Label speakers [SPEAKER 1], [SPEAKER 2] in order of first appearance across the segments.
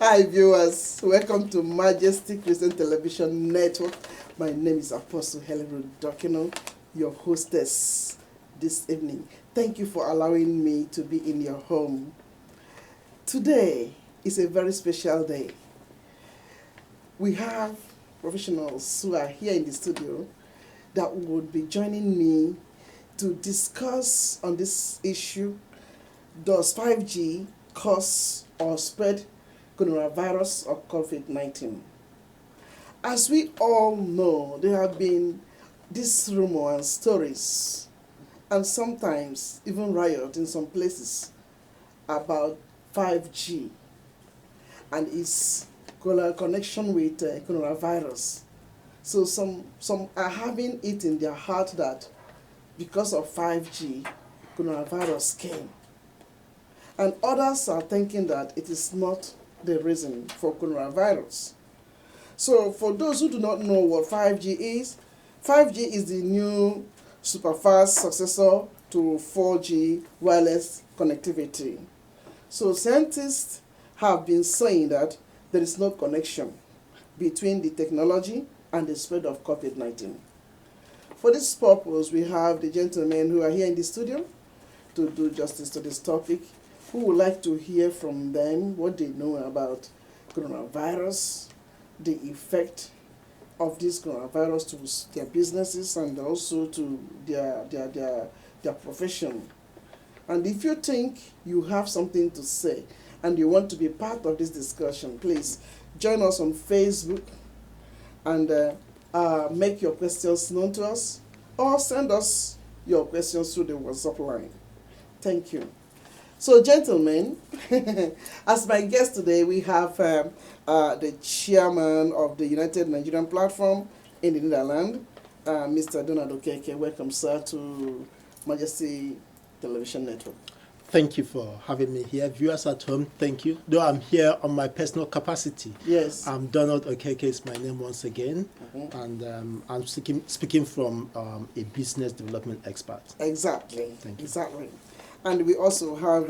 [SPEAKER 1] Hi viewers, welcome to Majesty Christian Television Network. My name is Apostle Helen Dokino, your hostess this evening. Thank you for allowing me to be in your home. Today is a very special day. We have professionals who are here in the studio that would be joining me to discuss on this issue. Does 5G cause or spread coronavirus or COVID-19? As we all know, there have been these rumors and stories, and sometimes even riot in some places about 5G and its connection with coronavirus. So some are having it in their heart that because of 5G, coronavirus came. And others are thinking that it is not the reason for coronavirus. So for those who do not know what 5G is the new superfast successor to 4G wireless connectivity. So scientists have been saying that there is no connection between the technology and the spread of COVID-19. For this purpose, we have the gentlemen who are here in the studio to do justice to this topic, who would like to hear from them what they know about coronavirus, the effect of this coronavirus to their businesses and also to their profession. And if you think you have something to say and you want to be part of this discussion, please join us on Facebook and make your questions known to us, or send us your questions through the WhatsApp line. Thank you. So, gentlemen, as my guest today, we have the chairman of the United Nigerian Platform in the Netherlands, Mr. Donald Okeke. Welcome, sir, to Majesty Television Network.
[SPEAKER 2] Thank you for having me here. Viewers at home, thank you. Though I'm here on my personal capacity.
[SPEAKER 1] Yes.
[SPEAKER 2] Donald Okeke is my name once again, and I'm speaking from a business development expert.
[SPEAKER 1] Exactly.
[SPEAKER 2] Thank you.
[SPEAKER 1] Exactly. And we also have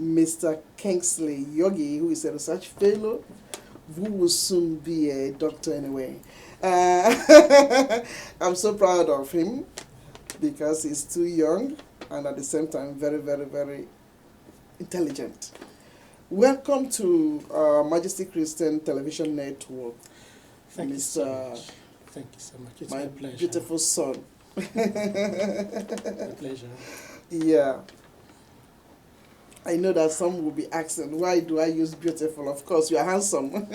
[SPEAKER 1] Mr. Kingsley Yogi, who is a research fellow, who will soon be a doctor anyway. I'm so proud of him because he's too young and at the same time very, very, very intelligent. Welcome to Majesty Christian Television Network.
[SPEAKER 3] Thank you so much. Thank you so much. It's my pleasure.
[SPEAKER 1] Beautiful son.
[SPEAKER 3] My pleasure.
[SPEAKER 1] Yeah. I know that some will be asking, why do I use beautiful? Of course, you are handsome.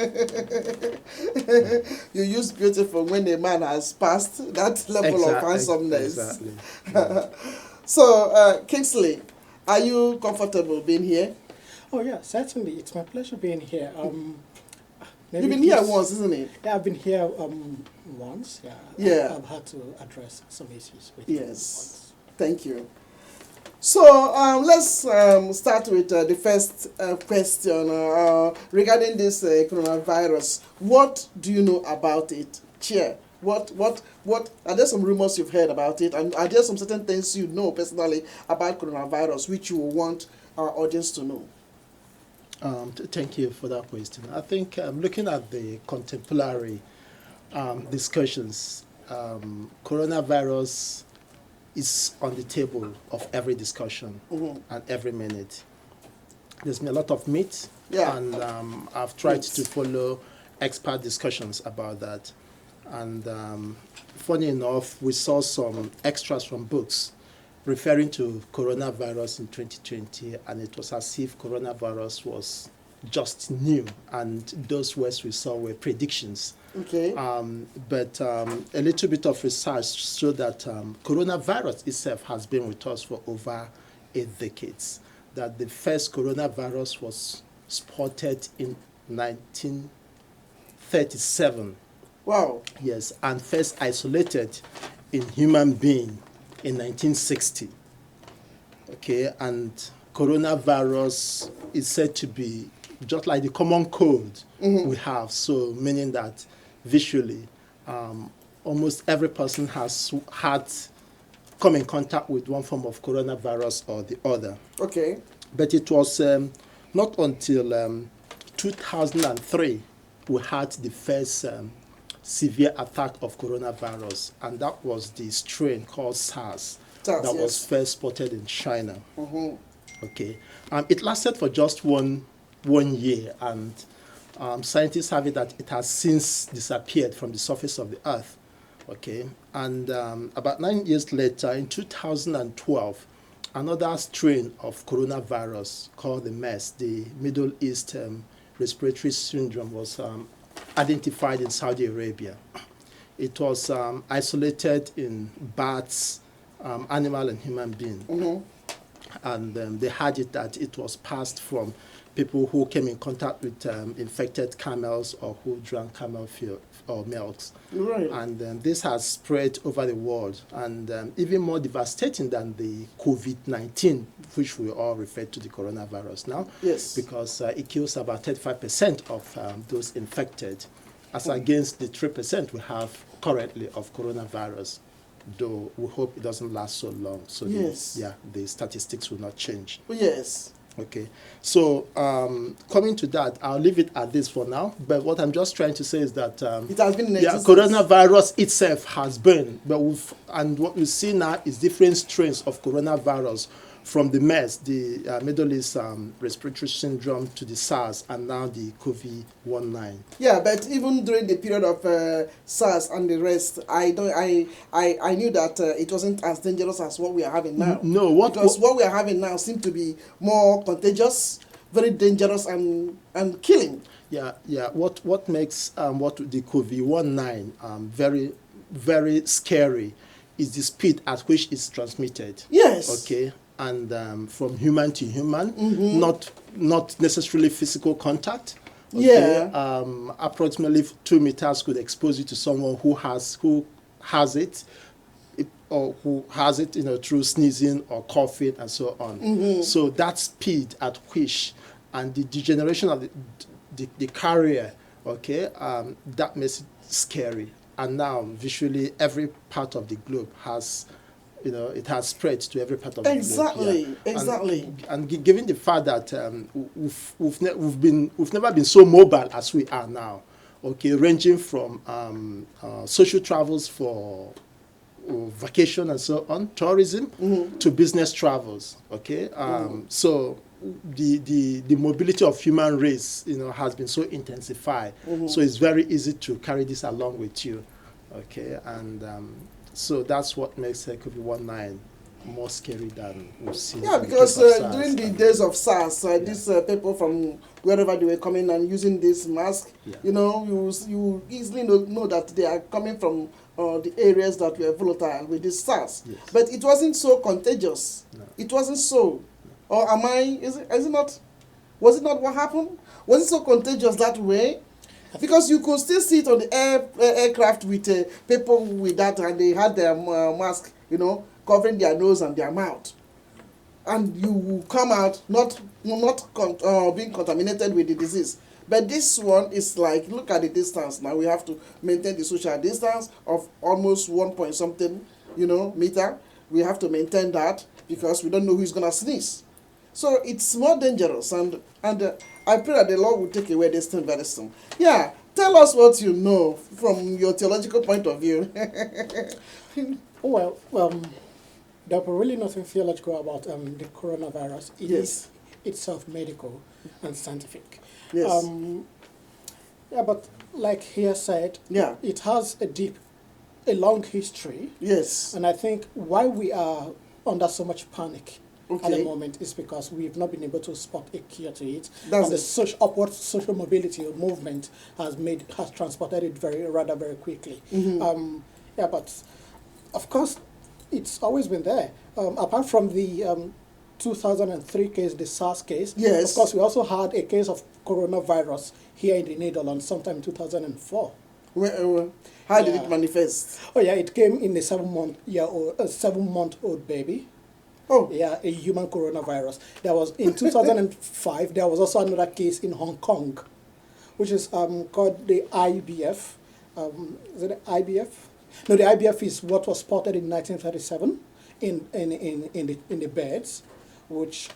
[SPEAKER 1] You use beautiful when a man has passed that level of handsomeness.
[SPEAKER 2] Exactly.
[SPEAKER 1] So, Kingsley, are you comfortable being here?
[SPEAKER 3] Oh, yeah, certainly. It's my pleasure being here.
[SPEAKER 1] You've been here once, isn't it?
[SPEAKER 3] Yeah, I've been here once. Yeah.
[SPEAKER 1] Yeah.
[SPEAKER 3] I've had to address some issues with
[SPEAKER 1] Yes.
[SPEAKER 3] you once.
[SPEAKER 1] Thank you. So let's start with the first question regarding this coronavirus. What do you know about it, Chair? What are there some rumors you've heard about it, and are there some certain things you know personally about coronavirus which you want our audience to know?
[SPEAKER 2] Thank you for that question. I think looking at the contemporary discussions, coronavirus is on the table of every discussion and every minute. There's been a lot of myths, and I've tried to follow expert discussions about that. And funny enough, we saw some extras from books referring to coronavirus in 2020, and it was as if coronavirus was just new, and those words we saw were predictions.
[SPEAKER 1] Okay.
[SPEAKER 2] But a little bit of research showed that coronavirus itself has been with us for over 8 decades. That the first coronavirus was spotted in 1937.
[SPEAKER 1] Wow.
[SPEAKER 2] Yes, and first isolated in human being in 1960. Okay, and coronavirus is said to be just like the common cold we have, so meaning that visually almost every person has had come in contact with one form of coronavirus or the other.
[SPEAKER 1] Okay.
[SPEAKER 2] But it was not until 2003, we had the first severe attack of coronavirus, and that was the strain called SARS that was first spotted in China. Okay, it lasted for just one year, and scientists have it that it has since disappeared from the surface of the earth. Okay, and about 9 years later, in 2012, another strain of coronavirus called the MERS, the Middle East Respiratory Syndrome, was identified in Saudi Arabia. It was isolated in bats, animal and human being. And they had it that it was passed from people who came in contact with infected camels or who drank camel milks.
[SPEAKER 1] Right.
[SPEAKER 2] And this has spread over the world, and even more devastating than the COVID-19, which we all refer to the coronavirus now.
[SPEAKER 1] Yes.
[SPEAKER 2] Because it kills about 35% of those infected, as against the 3% we have currently of coronavirus, though we hope it doesn't last so long. So
[SPEAKER 1] yes.
[SPEAKER 2] The statistics will not change.
[SPEAKER 1] Yes.
[SPEAKER 2] Okay, so coming to that, I'll leave it at this for now. But what I'm just trying to say is that
[SPEAKER 1] it has been in existence.
[SPEAKER 2] Coronavirus itself has been, but what we see now is different strains of coronavirus, from the MERS, the Middle East Respiratory Syndrome, to the SARS, and now the COVID-19.
[SPEAKER 1] Yeah, but even during the period of SARS and the rest, I knew that it wasn't as dangerous as what we are having now.
[SPEAKER 2] No,
[SPEAKER 1] because what we are having now seems to be more contagious, very dangerous, and killing.
[SPEAKER 2] Yeah. What makes what the COVID-19 very, very scary is the speed at which it's transmitted.
[SPEAKER 1] Yes.
[SPEAKER 2] Okay. And from human to human, not necessarily physical contact. Okay?
[SPEAKER 1] Yeah.
[SPEAKER 2] Approximately 2 meters could expose you to someone who has it, or who has it, through sneezing or coughing and so on. So that speed at which, and the degeneration of the carrier, okay, that makes it scary. And now, visually, every part of the globe has, it has spread to every part of the globe.
[SPEAKER 1] Exactly.
[SPEAKER 2] And given the fact that we've never been so mobile as we are now, okay, ranging from social travels for vacation and so on, tourism, to business travels, okay. So the mobility of human race, has been so intensified. So it's very easy to carry this along with you, okay. And so that's what makes COVID-19 more scary than we've seen.
[SPEAKER 1] Yeah, because during the days of SARS, these people from wherever they were coming and using this mask, you easily know that they are coming from the areas that were volatile with this SARS.
[SPEAKER 2] Yes.
[SPEAKER 1] But it wasn't so contagious. No. It wasn't so. Or is it not? Was it not what happened? Was it so contagious that way? Because you could still see it on the aircraft with people with that, and they had their mask, covering their nose and their mouth. And you will come out not being contaminated with the disease. But this one is like, look at the distance. Now we have to maintain the social distance of almost 1-point-something, meter. We have to maintain that because we don't know who's going to sneeze. So it's more dangerous, and I pray that the Lord will take away this thing very soon. Yeah, tell us what you know from your theological point of view.
[SPEAKER 3] Well, there's really nothing theological about the coronavirus. It is itself medical and scientific.
[SPEAKER 1] Yes.
[SPEAKER 3] But like he said, it has a long history.
[SPEAKER 1] Yes.
[SPEAKER 3] And I think why we are under so much panic at the moment is because we've not been able to spot a cure to it. And the upward social mobility or movement has transported it rather very quickly. But of course, it's always been there. Apart from the 2003 case, the SARS case, of course, we also had a case of coronavirus here in the Netherlands sometime in 2004.
[SPEAKER 1] How did it manifest?
[SPEAKER 3] Oh yeah, it came in a 7-month-old baby.
[SPEAKER 1] Oh.
[SPEAKER 3] Yeah, a human coronavirus. There was in 2005. There was also another case in Hong Kong, which is called the IBF. Is it the IBF? No, the IBF is what was spotted in 1937 in the birds, but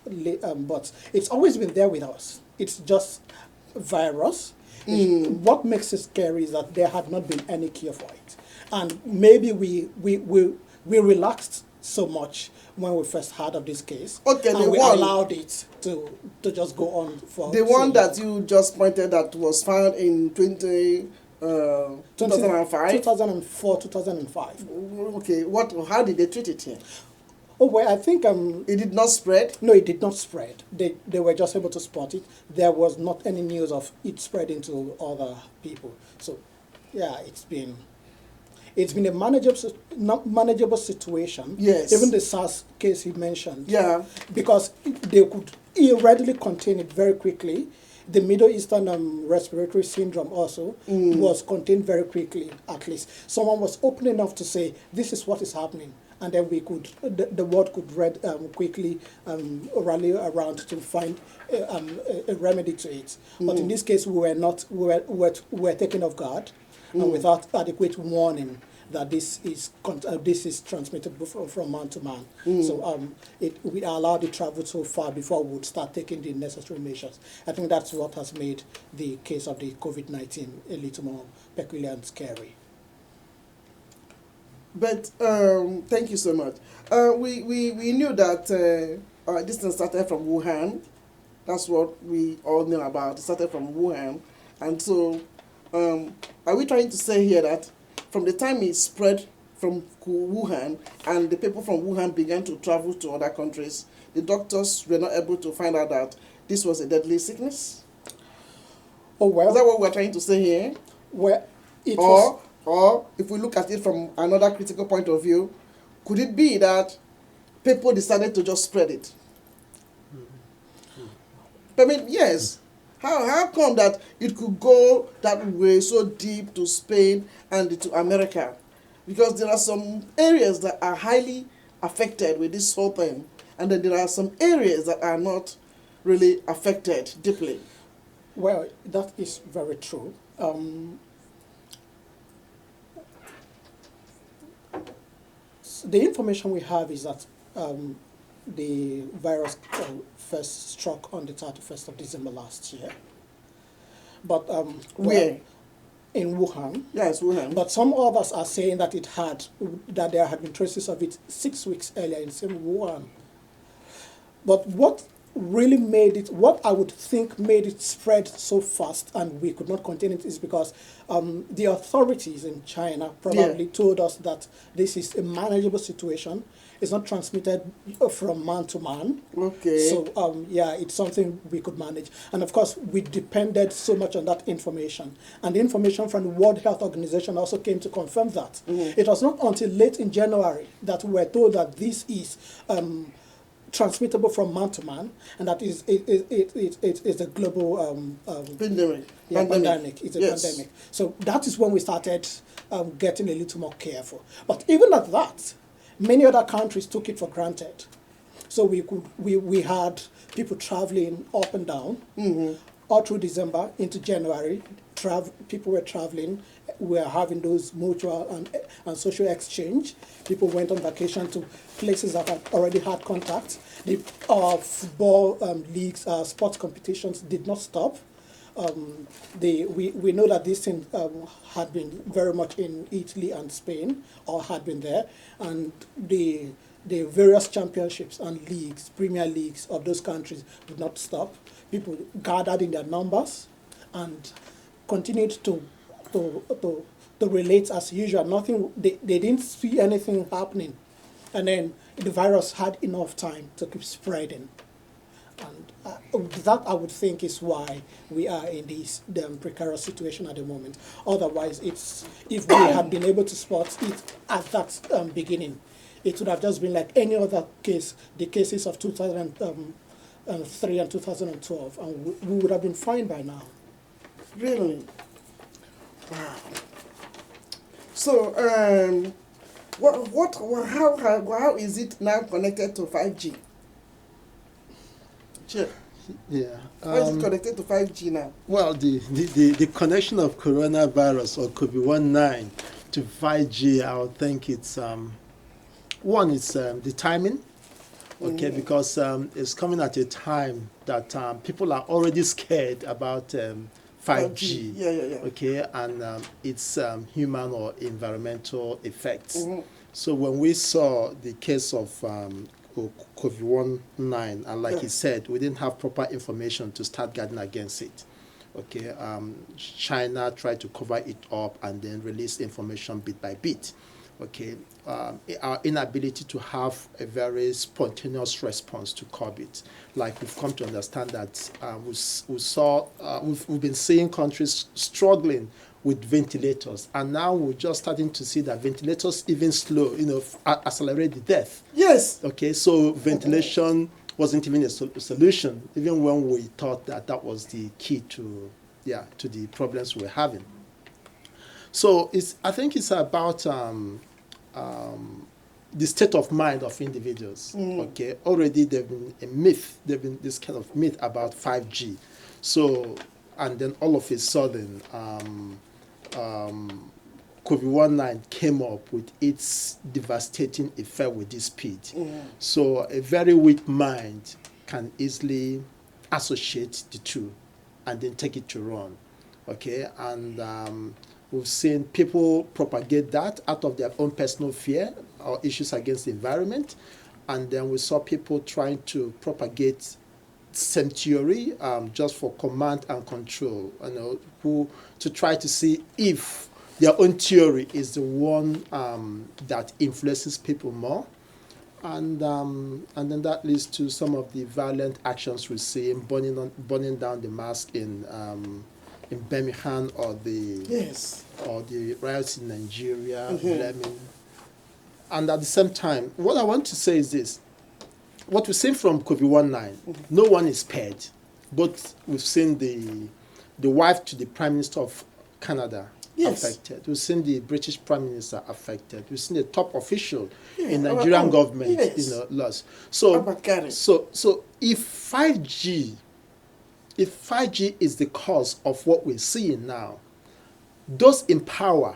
[SPEAKER 3] it's always been there with us. It's just virus. What makes it scary is that there had not been any cure for it. And maybe we relaxed so much when we first heard of this case.
[SPEAKER 1] Okay,
[SPEAKER 3] and we allowed it to just go on for
[SPEAKER 1] the one that you just pointed that was found in 2005?
[SPEAKER 3] 2004, 2005.
[SPEAKER 1] Okay, how did they treat it here?
[SPEAKER 3] Oh, well, I think...
[SPEAKER 1] it did not spread?
[SPEAKER 3] No, it did not spread. They were just able to spot it. There was not any news of it spreading to other people. So, yeah, it's been a manageable situation.
[SPEAKER 1] Yes.
[SPEAKER 3] Even the SARS case he mentioned.
[SPEAKER 1] Yeah.
[SPEAKER 3] Because they could readily contain it very quickly. The Middle Eastern respiratory syndrome also was contained very quickly, at least. Someone was open enough to say, this is what is happening. And then the world could quickly rally around to find a remedy to it. But in this case, we were taken off guard and without adequate warning that this is transmitted from man to man. So we allowed it to travel so far before we would start taking the necessary measures. I think that's what has made the case of the COVID-19 a little more peculiar and scary.
[SPEAKER 1] But thank you so much. We knew that this thing started from Wuhan. That's what we all know about. It started from Wuhan. And so are we trying to say here that from the time it spread from Wuhan and the people from Wuhan began to travel to other countries, the doctors were not able to find out that this was a deadly sickness?
[SPEAKER 3] Oh, well.
[SPEAKER 1] Is that what we're trying to say here?
[SPEAKER 3] Well,
[SPEAKER 1] Or if we look at it from another critical point of view, could it be that people decided to just spread it? I mean, yes. How come that it could go that way so deep to Spain and to America? Because there are some areas that are highly affected with this whole thing, and then there are some areas that are not really affected deeply.
[SPEAKER 3] Well, that is very true. The information we have is that the virus first struck on the 31st of December last year. But
[SPEAKER 1] where?
[SPEAKER 3] In Wuhan.
[SPEAKER 1] Yes, Wuhan.
[SPEAKER 3] But some others are saying that that there had been traces of it 6 weeks earlier in same Wuhan. But what I would think made it spread so fast and we could not contain it is because the authorities in China probably told us that this is a manageable situation. It's not transmitted from man to man.
[SPEAKER 1] Okay.
[SPEAKER 3] So, it's something we could manage. And of course, we depended so much on that information. And the information from the World Health Organization also came to confirm that. It was not until late in January that we were told that this is transmittable from man to man, and that it's a global
[SPEAKER 1] pandemic.
[SPEAKER 3] Pandemic. It's a pandemic. So that is when we started getting a little more careful. But even at that, many other countries took it for granted. So we had people traveling up and down all through December into January. People were traveling. We are having those mutual and social exchange. People went on vacation to places that had already had contact. The football leagues, sports competitions did not stop. We know that this thing had been very much in Italy and Spain, or had been there, and the various championships and leagues, premier leagues of those countries did not stop. People gathered in their numbers and continued to relate as usual. Nothing. They didn't see anything happening, and then the virus had enough time to keep spreading, and that I would think is why we are in this precarious situation at the moment. Otherwise, if we had been able to spot it at that beginning, it would have just been like any other case, the cases of 2003 and 2012, and we would have been fine by now.
[SPEAKER 1] Really? Wow. So, how is it now connected to 5G? Sure.
[SPEAKER 2] Yeah.
[SPEAKER 1] How is it connected to 5G now?
[SPEAKER 2] Well, the connection of coronavirus or COVID-19 to 5G, I would think it's one is the timing. okay, because it's coming at a time that people are already scared about 5G. Okay, and its human or environmental effects. So when we saw the case of COVID-19, and like he said, we didn't have proper information to start guarding against it. Okay, China tried to cover it up and then release information bit by bit. Okay, our inability to have a very spontaneous response to curb it. Like we've come to understand that we've been seeing countries struggling with ventilators, and now we're just starting to see that ventilators even slow, accelerate the death.
[SPEAKER 1] Yes.
[SPEAKER 2] Okay, so ventilation wasn't even a solution, even when we thought that was the key to the problems we're having. So I think it's about the state of mind of individuals. Okay, already there've been a myth, there've been this kind of myth about 5G. So, and then all of a sudden, COVID-19 came up with its devastating effect with this speed. So a very weak mind can easily associate the two and then take it to run. Okay, and we've seen people propagate that out of their own personal fear or issues against the environment. And then we saw people trying to propagate same theory just for command and control, to try to see if their own theory is the one that influences people more. And then that leads to some of the violent actions we see, burning down the mosque in Birmingham, or the riots in Nigeria, blaming. And at the same time, what I want to say is this: what we've seen from COVID-19, no one is spared. But we've seen the wife to the Prime Minister of Canada affected. We've seen the British Prime Minister affected. We've seen the top official in Nigerian government, lost. So if 5G is the cause of what we're seeing now, those in power,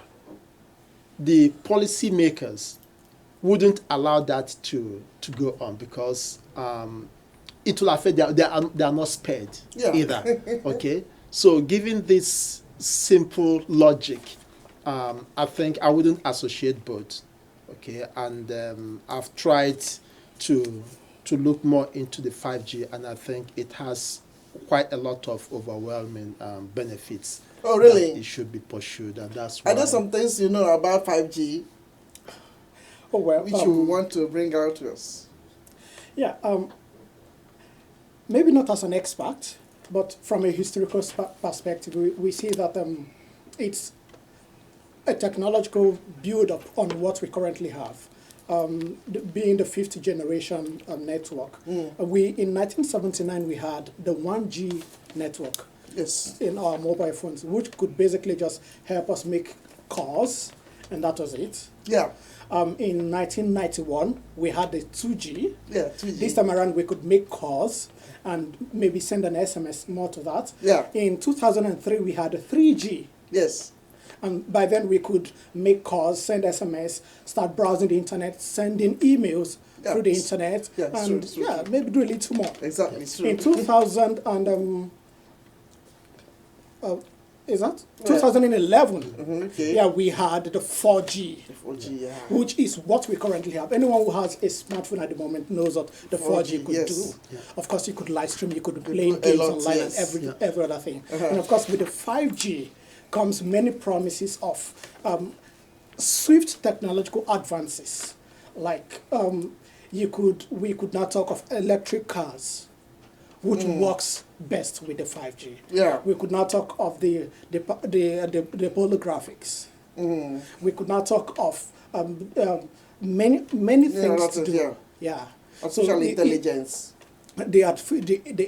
[SPEAKER 2] the policymakers, wouldn't allow that to go on, because it will affect they are not spared either. Okay, so given this simple logic, I think I wouldn't associate both. Okay, and I've tried to look more into the 5G, and I think it has quite a lot of overwhelming benefits.
[SPEAKER 1] Oh, really?
[SPEAKER 2] It should be pursued, and that's why.
[SPEAKER 1] Are there some things you know about 5G?
[SPEAKER 3] Oh, well,
[SPEAKER 1] which you want to bring out to us?
[SPEAKER 3] Yeah, maybe not as an expert, but from a historical perspective, we see that it's a technological build-up on what we currently have. Being the fifth generation network. In 1979, we had the 1G network in our mobile phones, which could basically just help us make calls, and that was it.
[SPEAKER 1] Yeah.
[SPEAKER 3] In 1991, we had the 2G.
[SPEAKER 1] Yeah, 2G.
[SPEAKER 3] This time around, we could make calls and maybe send an SMS more to that.
[SPEAKER 1] Yeah.
[SPEAKER 3] In 2003, we had the 3G.
[SPEAKER 1] Yes.
[SPEAKER 3] And by then, we could make calls, send SMS, start browsing the internet, sending emails through the internet, and true. Maybe do a little more.
[SPEAKER 1] Exactly. True.
[SPEAKER 3] In 2000 and is that 2011?
[SPEAKER 1] Okay.
[SPEAKER 3] Yeah, we had the 4G.
[SPEAKER 1] The 4G, yeah.
[SPEAKER 3] Which is what we currently have. Anyone who has a smartphone at the moment knows what the 4G could do. Yeah. Of course, you could live stream, you could play games online, and every other thing. And of course, with the 5G comes many promises of swift technological advances. Like we could now talk of electric cars, which works best with the 5G.
[SPEAKER 1] Yeah.
[SPEAKER 3] We could now talk of the holographics. We could now talk of many things to do. Yeah.
[SPEAKER 1] Artificial intelligence.
[SPEAKER 3] The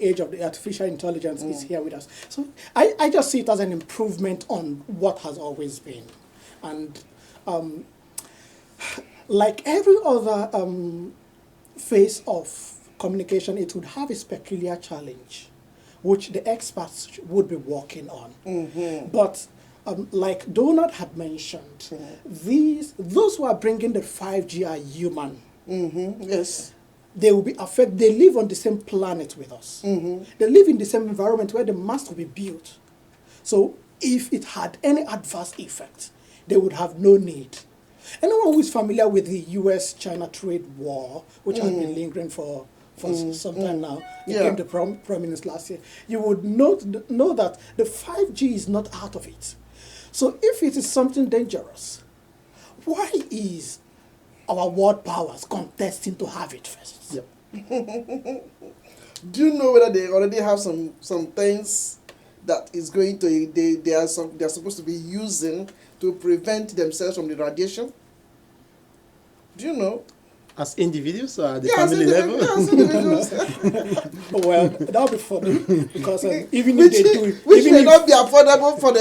[SPEAKER 3] age of the artificial intelligence is here with us. So I just see it as an improvement on what has always been. And like every other phase of communication, it would have its peculiar challenge, which the experts would be working on. But like Donald had mentioned, those who are bringing the 5G are human.
[SPEAKER 1] Yes.
[SPEAKER 3] they will be affected. They live on the same planet with us. They live in the same environment where the mast will be built. So if it had any adverse effect, they would have no need. Anyone who is familiar with the U.S.-China trade war, which has been lingering for some time now, it came to prominence last year, you would know that the 5G is not out of it. So if it is something dangerous, why is our world powers contesting to have it first?
[SPEAKER 2] Yep.
[SPEAKER 1] Do you know whether they already have some things that is going to they are supposed to be using to prevent themselves from the radiation? Do you know?
[SPEAKER 2] As individuals or at the family level?
[SPEAKER 1] As individuals.
[SPEAKER 3] Well, that'll be funny because even
[SPEAKER 1] which
[SPEAKER 3] if they do it,
[SPEAKER 1] which may not be affordable for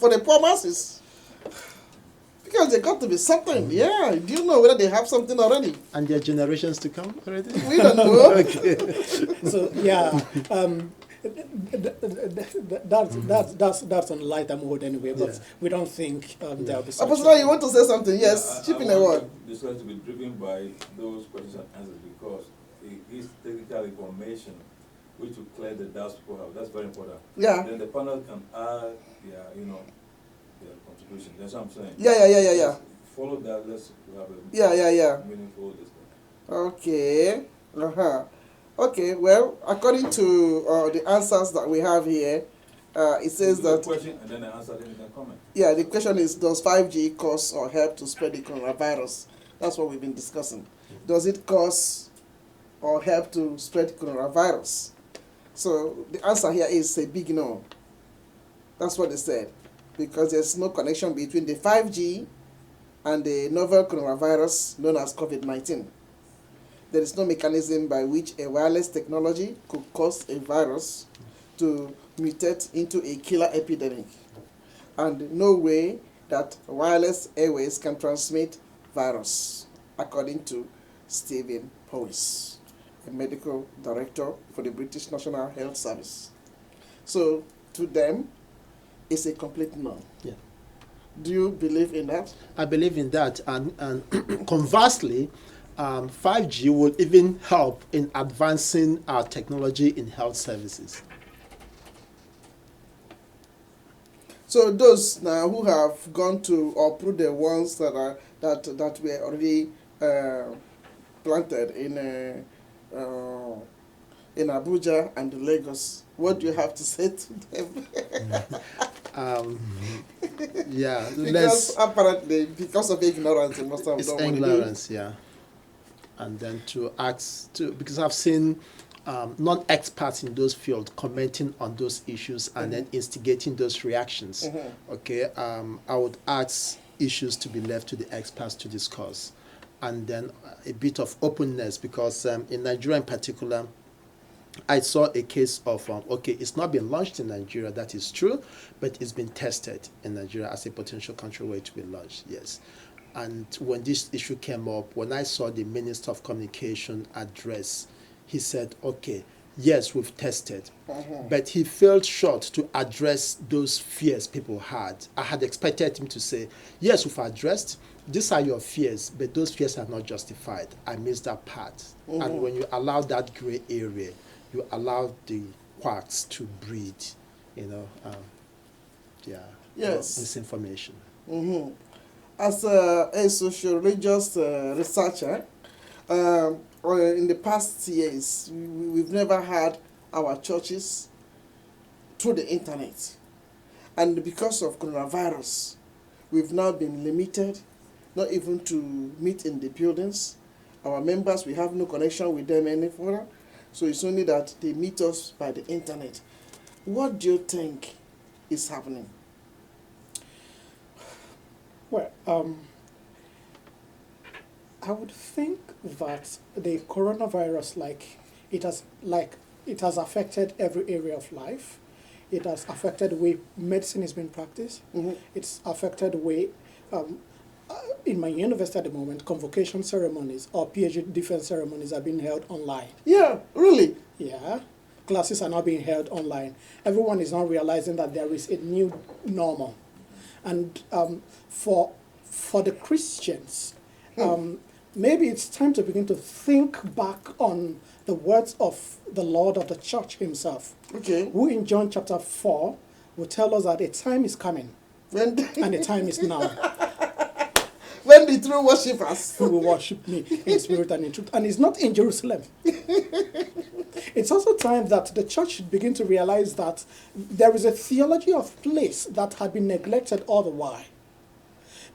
[SPEAKER 1] the poor masses. Because they got to be something. Yeah. Do you know whether they have something already?
[SPEAKER 2] And their generations to come already?
[SPEAKER 1] We don't know.
[SPEAKER 2] Okay.
[SPEAKER 3] So yeah, that's on lighter mode anyway. But we don't think there'll be.
[SPEAKER 1] Apostle, you want to say something? Yes, chip in a word.
[SPEAKER 4] This has to be driven by those questions and answers because it is technical information which will clear the doubts people have. That's very important.
[SPEAKER 1] Yeah.
[SPEAKER 4] Then the panel can add their contribution. That's what I'm saying.
[SPEAKER 1] Yeah.
[SPEAKER 4] Follow that. Let's have a meaningful discussion.
[SPEAKER 1] Okay. Okay. Well, according to the answers that we have here, it says that.
[SPEAKER 4] The question and then the answer, then you can comment.
[SPEAKER 1] Yeah. The question is: does 5G cause or help to spread the coronavirus? That's what we've been discussing. Does it cause or help to spread coronavirus? So the answer here is a big no. That's what they said, because there's no connection between the 5G and the novel coronavirus known as COVID-19. There is no mechanism by which a wireless technology could cause a virus to mutate into a killer epidemic, and no way that wireless airways can transmit virus, according to Stephen Powys, a medical director for the British National Health Service. So to them, it's a complete no.
[SPEAKER 2] Yeah.
[SPEAKER 1] Do you believe in that?
[SPEAKER 2] I believe in that, and conversely, 5G will even help in advancing our technology in health services.
[SPEAKER 1] So those now who have gone to or put the ones that were already planted in Abuja and Lagos, what do you have to say to them? Because apparently, because of ignorance, they must have
[SPEAKER 2] it's
[SPEAKER 1] done what
[SPEAKER 2] ignorance, yeah. And then to ask because I've seen non-experts in those fields commenting on those issues and then instigating those reactions. Okay, I would ask issues to be left to the experts to discuss, and then a bit of openness, because in Nigeria in particular, I saw a case of, it's not been launched in Nigeria, that is true, but it's been tested in Nigeria as a potential country where it to be launched, yes. And when this issue came up, when I saw the Minister of Communication address, he said, okay, yes, we've tested, but he fell short to address those fears people had. I had expected him to say, yes, we've addressed, these are your fears, but those fears are not justified. I missed that part. And when you allow that gray area, you allow the quacks to breed, misinformation.
[SPEAKER 1] As a social-religious researcher, in the past years, we've never had our churches through the internet. And because of coronavirus, we've now been limited, not even to meet in the buildings. Our members, we have no connection with them any further. So it's only that they meet us by the internet. What do you think is happening?
[SPEAKER 3] Well, I would think that the coronavirus, it has affected every area of life. It has affected the way medicine is being practiced. It's affected the way, in my university at the moment, convocation ceremonies or PhD defense ceremonies are being held online.
[SPEAKER 1] Yeah, really?
[SPEAKER 3] Yeah. Classes are now being held online. Everyone is now realizing that there is a new normal. And for the Christians, maybe it's time to begin to think back on the words of the Lord of the church himself.
[SPEAKER 1] Okay.
[SPEAKER 3] Who in John chapter 4 will tell us that a time is coming and a time is now.
[SPEAKER 1] When the true worshippers
[SPEAKER 3] who will worship me in spirit and in truth. And it's not in Jerusalem. It's also time that the church should begin to realize that there is a theology of place that had been neglected all the while.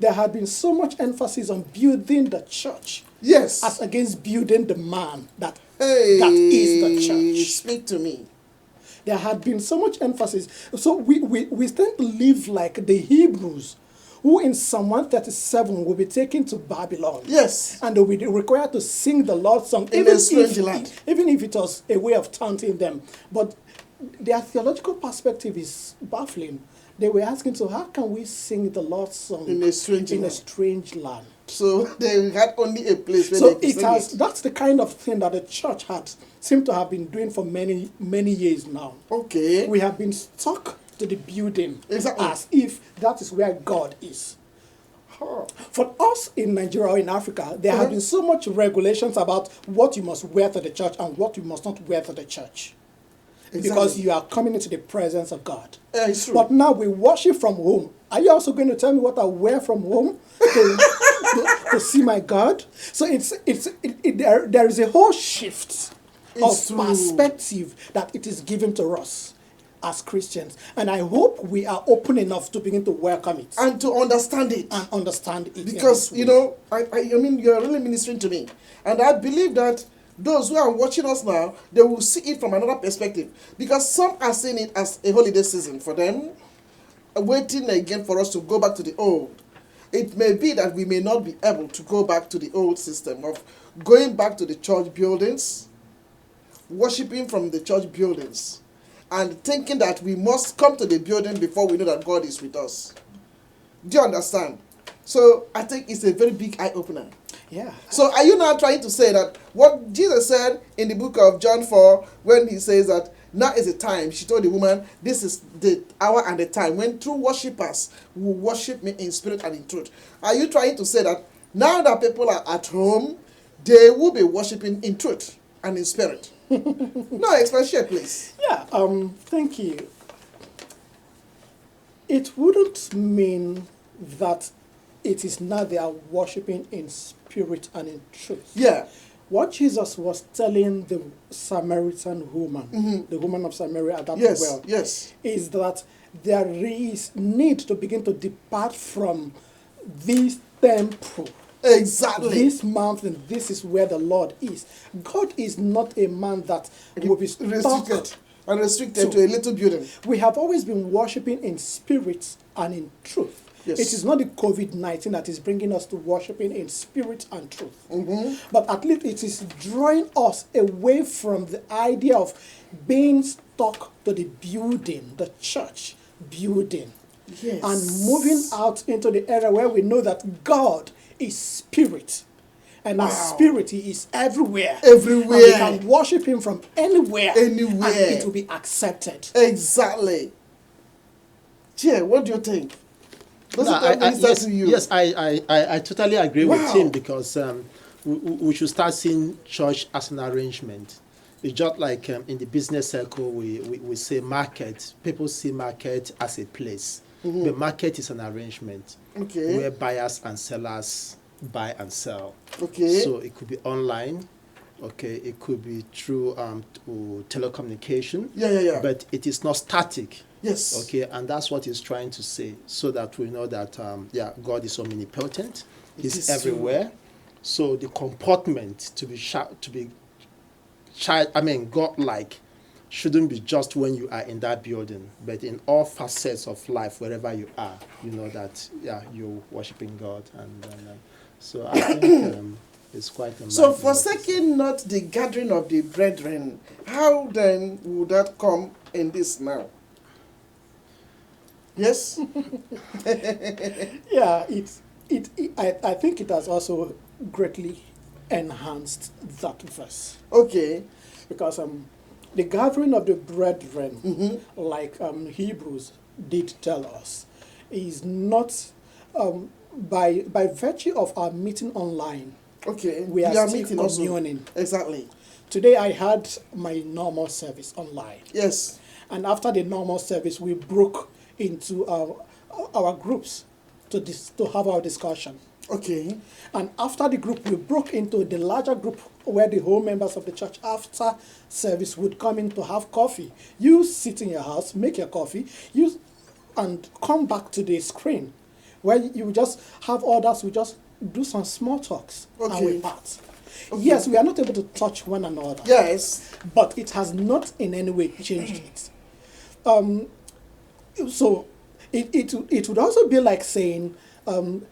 [SPEAKER 3] There had been so much emphasis on building the church.
[SPEAKER 1] Yes.
[SPEAKER 3] As against building the man that
[SPEAKER 1] is
[SPEAKER 3] the church.
[SPEAKER 1] Speak to me.
[SPEAKER 3] There had been so much emphasis. So we tend to live like the Hebrews, who in Psalm 137 will be taken to Babylon.
[SPEAKER 1] Yes.
[SPEAKER 3] And they will be required to sing the Lord's song.
[SPEAKER 1] In a strange land.
[SPEAKER 3] Even if it was a way of taunting them. But their theological perspective is baffling. They were asking, so how can we sing the Lord's song
[SPEAKER 1] in a strange
[SPEAKER 3] land?
[SPEAKER 1] So they had only a place where they could sing it.
[SPEAKER 3] That's the kind of thing that the church seemed to have been doing for many, many years now.
[SPEAKER 1] Okay.
[SPEAKER 3] We have been stuck to the building
[SPEAKER 1] exactly.
[SPEAKER 3] as if that is where God is. Huh. For us in Nigeria or in Africa, there have been so much regulations about what you must wear to the church and what you must not wear to the church. Exactly. Because you are coming into the presence of God.
[SPEAKER 1] It's true.
[SPEAKER 3] But now we worship from home. Are you also going to tell me what I wear from home to see my God? So there is a whole shift of perspective that it is given to us as Christians. And I hope we are open enough to begin to welcome it.
[SPEAKER 1] And to understand it. Because, you know, I mean, you're really ministering to me. And I believe that those who are watching us now, they will see it from another perspective. Because some are seeing it as a holiday season for them, waiting again for us to go back to the old. It may be that we may not be able to go back to the old system of going back to the church buildings, worshiping from the church buildings, and thinking that we must come to the building before we know that God is with us. Do you understand? So I think it's a very big eye-opener.
[SPEAKER 3] Yeah.
[SPEAKER 1] So are you now trying to say that what Jesus said in the book of John 4, when he says that now is the time, she told the woman, this is the hour and the time when true worshippers will worship me in spirit and in truth. Are you trying to say that now that people are at home, they will be worshiping in truth and in spirit? No, expatiate, please.
[SPEAKER 3] Yeah, thank you. It wouldn't mean that it is now they are worshiping in spirit and in truth.
[SPEAKER 1] Yeah.
[SPEAKER 3] What Jesus was telling the Samaritan woman, the woman of Samaria at that well, is that there is need to begin to depart from this temple.
[SPEAKER 1] Exactly.
[SPEAKER 3] This mountain, this is where the Lord is. God is not a man that will be
[SPEAKER 1] restricted to a little building.
[SPEAKER 3] We have always been worshiping in spirit and in truth. Yes. It is not the COVID-19 that is bringing us to worshiping in spirit and truth. But at least it is drawing us away from the idea of being stuck to the building, the church building.
[SPEAKER 1] Yes.
[SPEAKER 3] And moving out into the area where we know that God is spirit. And as spirit, he is everywhere.
[SPEAKER 1] Everywhere.
[SPEAKER 3] And we can worship him from anywhere.
[SPEAKER 1] Anywhere.
[SPEAKER 3] And it will be accepted.
[SPEAKER 1] Exactly. Chair, what do you think?
[SPEAKER 2] Yes, I totally agree with him, because we should start seeing church as an arrangement. It's just like in the business circle, we say market. People see market as a place. The market is an arrangement where buyers and sellers buy and sell. So it could be online. It could be through telecommunication. But it is not static.
[SPEAKER 1] Yes.
[SPEAKER 2] And that's what he's trying to say, so that we know that God is omnipotent. He's everywhere. True. So the comportment to be God-like shouldn't be just when you are in that building, but in all facets of life, wherever you are, you know that you're worshiping God, and so I think it's quite enlightening.
[SPEAKER 1] So forsaking not the gathering of the brethren, how then would that come in this now? Yes.
[SPEAKER 3] Yeah, I think it has also greatly enhanced that verse. Because the gathering of the brethren, like Hebrews did tell us, is not by virtue of our meeting online.
[SPEAKER 1] Okay.
[SPEAKER 3] We are still
[SPEAKER 1] meeting
[SPEAKER 3] communing.
[SPEAKER 1] Also. Exactly.
[SPEAKER 3] Today I had my normal service online.
[SPEAKER 1] Yes.
[SPEAKER 3] And after the normal service, we broke into our groups to have our discussion.
[SPEAKER 1] Okay.
[SPEAKER 3] And after the group, we broke into the larger group where the whole members of the church after service would come in to have coffee. You sit in your house, make your coffee, and come back to the screen where you just have others, we just do some small talks.
[SPEAKER 1] Okay.
[SPEAKER 3] And we part.
[SPEAKER 1] Okay.
[SPEAKER 3] Yes, we are not able to touch one another.
[SPEAKER 1] Yes.
[SPEAKER 3] But it has not in any way changed it. So it would also be like saying,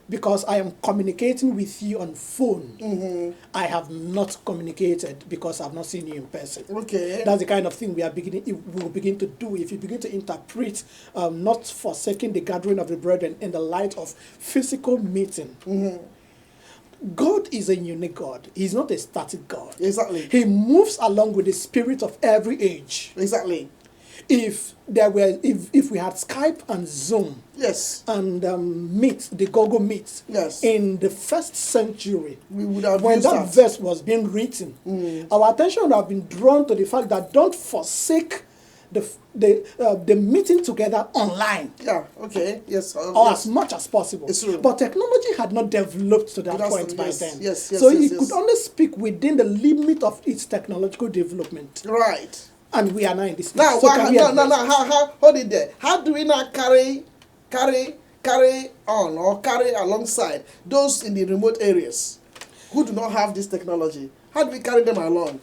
[SPEAKER 3] because I am communicating with you on phone, I have not communicated because I've not seen you in person.
[SPEAKER 1] Okay.
[SPEAKER 3] That's the kind of thing we'll begin to do if you begin to interpret not forsaking the gathering of the brethren in the light of physical meeting. God is a unique God. He's not a static God.
[SPEAKER 1] Exactly.
[SPEAKER 3] He moves along with the spirit of every age.
[SPEAKER 1] Exactly.
[SPEAKER 3] If we had Skype and Zoom,
[SPEAKER 1] yes,
[SPEAKER 3] and Meet, the Google Meet,
[SPEAKER 1] yes,
[SPEAKER 3] in the first century,
[SPEAKER 1] we would have
[SPEAKER 3] when that verse was being written, our attention would have been drawn to the fact that don't forsake the meeting together online.
[SPEAKER 1] Yeah. Okay. Yes.
[SPEAKER 3] Or
[SPEAKER 1] yes.
[SPEAKER 3] as much as possible.
[SPEAKER 1] It's true.
[SPEAKER 3] But technology had not developed to that point by
[SPEAKER 1] yes,
[SPEAKER 3] then.
[SPEAKER 1] Yes. Yes.
[SPEAKER 3] So
[SPEAKER 1] yes,
[SPEAKER 3] it could only speak within the limit of its technological development.
[SPEAKER 1] Right.
[SPEAKER 3] And we are now in this.
[SPEAKER 1] Now,
[SPEAKER 3] so
[SPEAKER 1] how hold it there. How do we now carry on or carry alongside those in the remote areas who do not have this technology? How do we carry them along?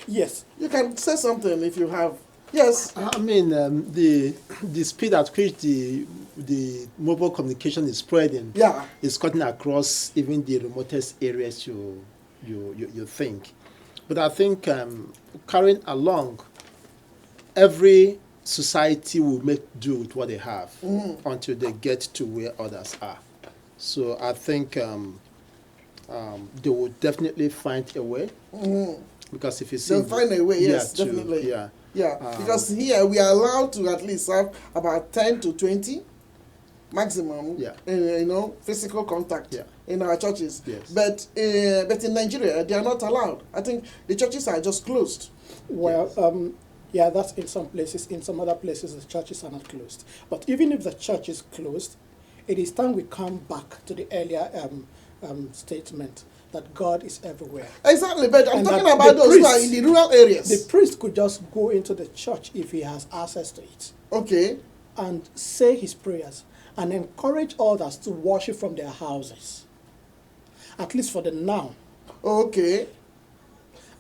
[SPEAKER 3] Yes.
[SPEAKER 1] You can say something if you have. Yes.
[SPEAKER 2] I mean, the speed at which the mobile communication is spreading, is cutting across even the remotest areas you think. But I think carrying along, every society will make do with what they have until they get to where others are. So I think they will definitely find a way. Because if you see,
[SPEAKER 1] they'll find a way. Yes, definitely. Because here we are allowed to at least have about 10 to 20 maximum. Physical contact. In our churches, but in Nigeria they are not allowed. I think the churches are just closed.
[SPEAKER 3] Well, that's in some places. In some other places, the churches are not closed. But even if the church is closed, it is time we come back to the earlier statement that God is everywhere.
[SPEAKER 1] Exactly, but I'm talking about those who are in the rural areas.
[SPEAKER 3] The priest could just go into the church if he has access to it.
[SPEAKER 1] Okay.
[SPEAKER 3] And say his prayers and encourage others to worship from their houses. At least for the now.
[SPEAKER 1] Okay.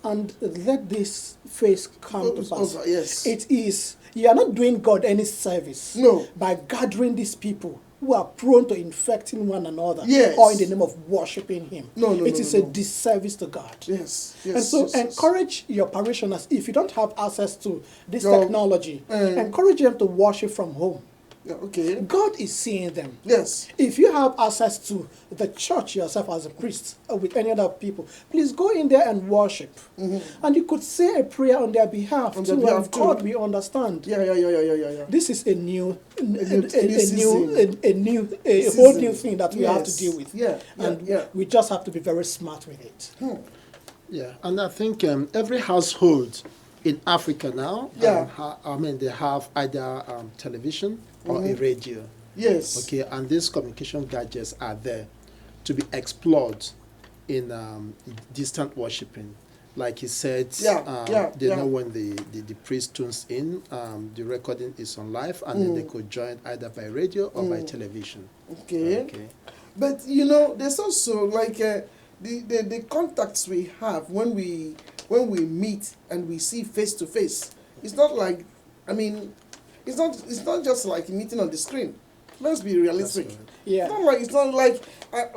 [SPEAKER 3] And let this phase come to pass.
[SPEAKER 1] Yes.
[SPEAKER 3] It is, you are not doing God any service.
[SPEAKER 1] No.
[SPEAKER 3] By gathering these people who are prone to infecting one another.
[SPEAKER 1] Yes.
[SPEAKER 3] Or in the name of worshiping Him. It is a disservice to God.
[SPEAKER 1] Yes.
[SPEAKER 3] And so encourage your parishioners, if you don't have access to this technology, encourage them to worship from home.
[SPEAKER 1] Okay.
[SPEAKER 3] God is seeing them.
[SPEAKER 1] Yes.
[SPEAKER 3] If you have access to the church yourself as a priest or with any other people, please go in there and worship. And you could say a prayer on their behalf God will understand. This is a whole new thing that we have to deal with. We just have to be very smart with it.
[SPEAKER 2] And I think every household in Africa now, they have either television or a radio.
[SPEAKER 1] Yes.
[SPEAKER 2] Okay, and these communication gadgets are there to be explored in distant worshiping. Like he said, they know when the priest tunes in, the recording is on live, and then they could join either by radio or by television.
[SPEAKER 1] Okay. But there's also like the contacts we have when we meet and we see face to face. It's not like, it's not just like meeting on the screen. Let's be realistic. It's not like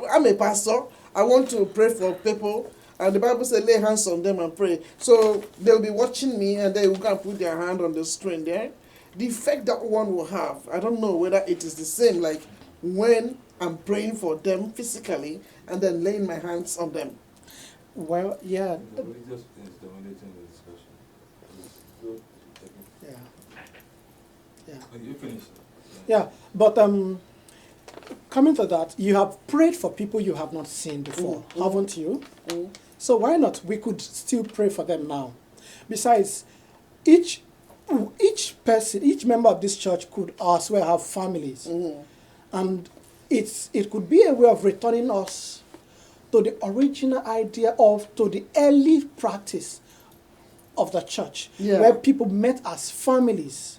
[SPEAKER 1] I'm a pastor. I want to pray for people, and the Bible says lay hands on them and pray. So they'll be watching me, and they will go and put their hand on the screen there. The effect that one will have, I don't know whether it is the same like when I'm praying for them physically and then laying my hands on them.
[SPEAKER 3] Well, yeah.
[SPEAKER 4] The religious is dominating the discussion.
[SPEAKER 3] Yeah.
[SPEAKER 4] You finish.
[SPEAKER 3] Yeah, but coming to that, you have prayed for people you have not seen before, haven't you? So why not? We could still pray for them now. Besides, each person, each member of this church could as well have families. And it could be a way of returning us to the original idea to the early practice of the church, where people met as families.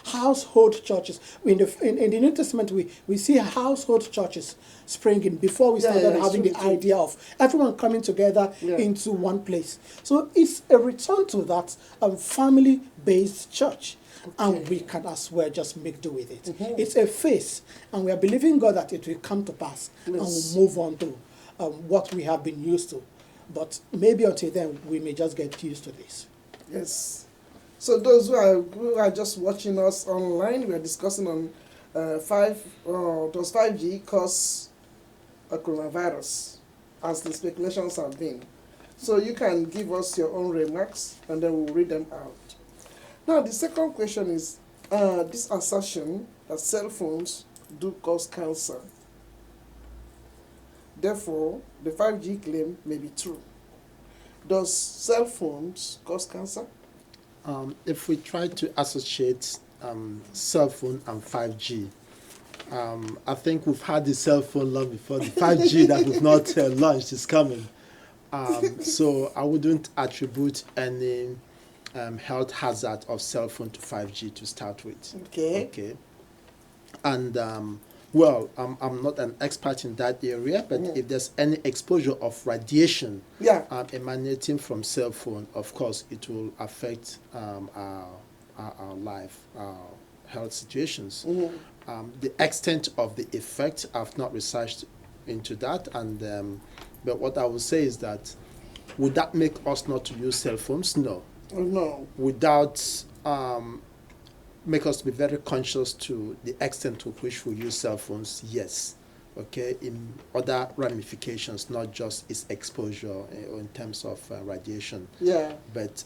[SPEAKER 3] Household churches. In the New Testament, we see household churches springing before we started having the idea of everyone coming together into one place. So it's a return to that family-based church. And we can as well just make do with it. It's a phase, and we are believing God that it will come to pass, and we'll move on to what we have been used to. But maybe until then, we may just get used to this.
[SPEAKER 1] Yes. So those who are just watching us online, we are discussing on does 5G cause a coronavirus, as the speculations have been. So you can give us your own remarks, and then we'll read them out. Now, the second question is this assertion that cell phones do cause cancer. Therefore, the 5G claim may be true. Does cell phones cause cancer?
[SPEAKER 2] If we try to associate cell phone and 5G, I think we've had the cell phone long before the 5G that we've not launched is coming. So I wouldn't attribute any health hazard of cell phone to 5G to start with. Okay. And well, I'm not an expert in that area, but if there's any exposure of radiation emanating from cell phone, of course, it will affect our life, our health situations. The extent of the effect, I've not researched into that, and but what I would say is that, would that make us not to use cell phones? No.
[SPEAKER 1] No.
[SPEAKER 2] Without make us be very conscious to the extent to which we use cell phones, yes. Okay, in other ramifications, not just its exposure in terms of radiation. But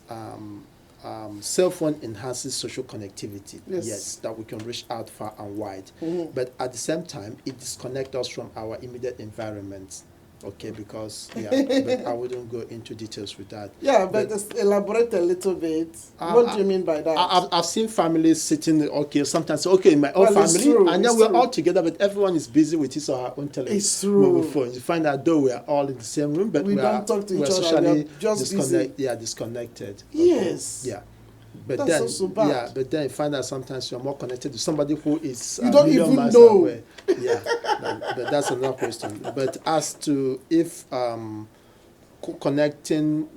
[SPEAKER 2] cell phone enhances social connectivity, yes, that we can reach out far and wide. But at the same time, it disconnects us from our immediate environment. Okay, because but I wouldn't go into details with that.
[SPEAKER 1] But just elaborate a little bit. What do you mean by that?
[SPEAKER 2] I've seen families sitting, sometimes, in my own family, and then we're all together, but everyone is busy with his or her own mobile phone. You find out though we are all in the same room, but
[SPEAKER 1] we don't talk to each other.
[SPEAKER 2] Socially
[SPEAKER 1] just
[SPEAKER 2] disconnected.
[SPEAKER 1] Yes.
[SPEAKER 2] Okay. But
[SPEAKER 1] that's
[SPEAKER 2] then,
[SPEAKER 1] also bad.
[SPEAKER 2] But then you find out sometimes you're more connected to somebody who is
[SPEAKER 1] you don't even know.
[SPEAKER 2] Away. But that's another question. But as to if connecting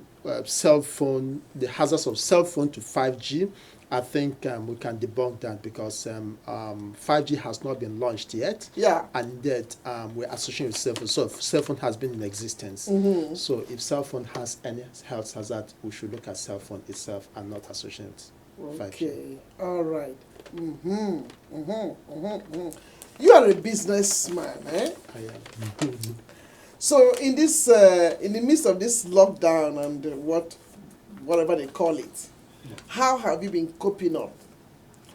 [SPEAKER 2] cell phone, the hazards of cell phone to 5G, I think we can debunk that because 5G has not been launched yet. And that we're associating with cell phone. So cell phone has been in existence. So if cell phone has any health hazard, we should look at cell phone itself and not associate 5G.
[SPEAKER 1] Okay, all right. You are a businessman, eh?
[SPEAKER 2] I am.
[SPEAKER 1] So in this, in the midst of this lockdown and whatever they call it, how have you been coping up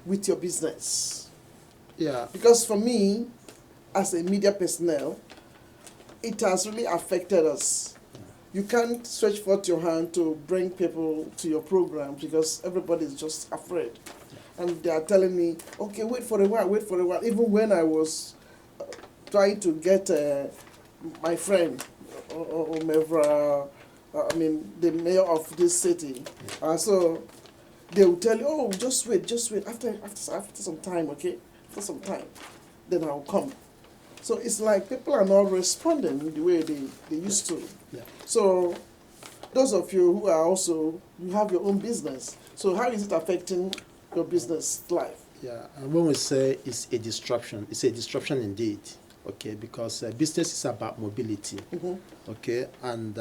[SPEAKER 1] with your business? Because for me, as a media personnel, it has really affected us. You can't stretch forth your hand to bring people to your program because everybody is just afraid. And they are telling me, okay, wait for a while. Even when I was trying to get my friend, the mayor of this city, so they will tell you, oh, just wait. After some time, okay? After some time, then I'll come. So it's like people are not responding the way they used to. So those of you who are also, you have your own business. So how is it affecting your business life?
[SPEAKER 2] And when we say it's a disruption indeed. Okay, because business is about mobility. Okay, and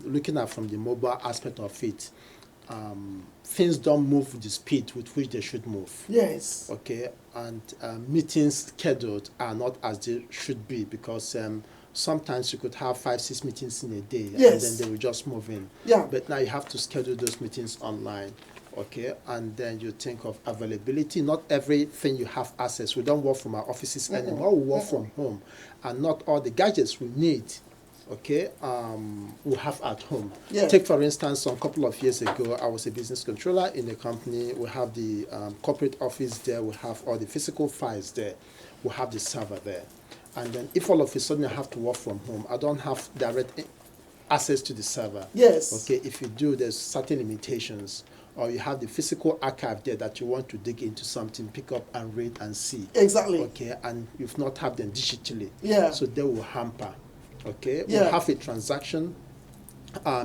[SPEAKER 2] looking at from the mobile aspect of it, things don't move with the speed with which they should move.
[SPEAKER 1] Yes.
[SPEAKER 2] Okay, and meetings scheduled are not as they should be because sometimes you could have 5-6 meetings in a day, and then they will just move in. But now you have to schedule those meetings online. okay, and then you think of availability. Not everything you have access. We don't work from our offices anymore. We work from home, and not all the gadgets we need, okay, we have at home.
[SPEAKER 1] Yeah.
[SPEAKER 2] Take for instance, a couple of years ago, I was a business controller in a company. We have the corporate office there. We have all the physical files there. We have the server there, and then if all of a sudden I have to work from home, I don't have direct access to the server.
[SPEAKER 1] Yes.
[SPEAKER 2] Okay, if you do, there's certain limitations. Or you have the physical archive there that you want to dig into something, pick up and read and see.
[SPEAKER 1] Exactly.
[SPEAKER 2] Okay, and you've not have them digitally.
[SPEAKER 1] Yeah.
[SPEAKER 2] So they will hamper. Okay,
[SPEAKER 1] Yeah.
[SPEAKER 2] we'll have a transaction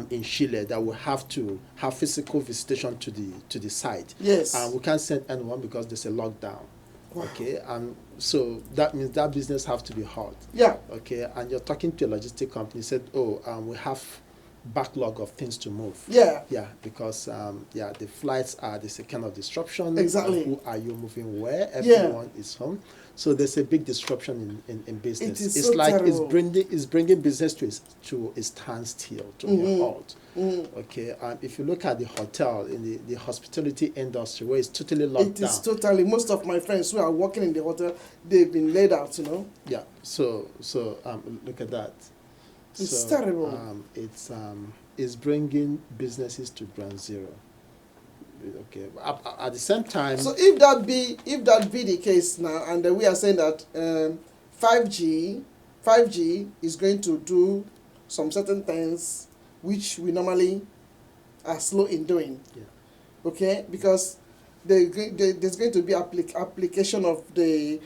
[SPEAKER 2] in Chile that will have to have physical visitation to the site.
[SPEAKER 1] Yes.
[SPEAKER 2] And we can't send anyone because there's a lockdown. Wow. Okay, and so that means that business have to be held.
[SPEAKER 1] Yeah.
[SPEAKER 2] Okay, and you're talking to a logistic company, said, oh, we have backlog of things to move.
[SPEAKER 1] Yeah.
[SPEAKER 2] Yeah, because the flights are there's a kind of disruption.
[SPEAKER 1] Exactly.
[SPEAKER 2] Who are you moving where? Everyone is home. So there's a big disruption in business.
[SPEAKER 1] It is
[SPEAKER 2] it's
[SPEAKER 1] so
[SPEAKER 2] like
[SPEAKER 1] terrible.
[SPEAKER 2] it's bringing business to a standstill, to a halt. Okay, if you look at the hotel in the hospitality industry, where it's totally locked down.
[SPEAKER 1] It is totally. Most of my friends who are working in the hotel, they've been laid out.
[SPEAKER 2] Yeah. So look at that.
[SPEAKER 1] It's terrible.
[SPEAKER 2] It's bringing businesses to ground zero. Okay. At the same time.
[SPEAKER 1] So if that be the case now, and we are saying that 5G is going to do some certain things which we normally are slow in doing.
[SPEAKER 2] Yeah.
[SPEAKER 1] Okay, because there's going to be application of the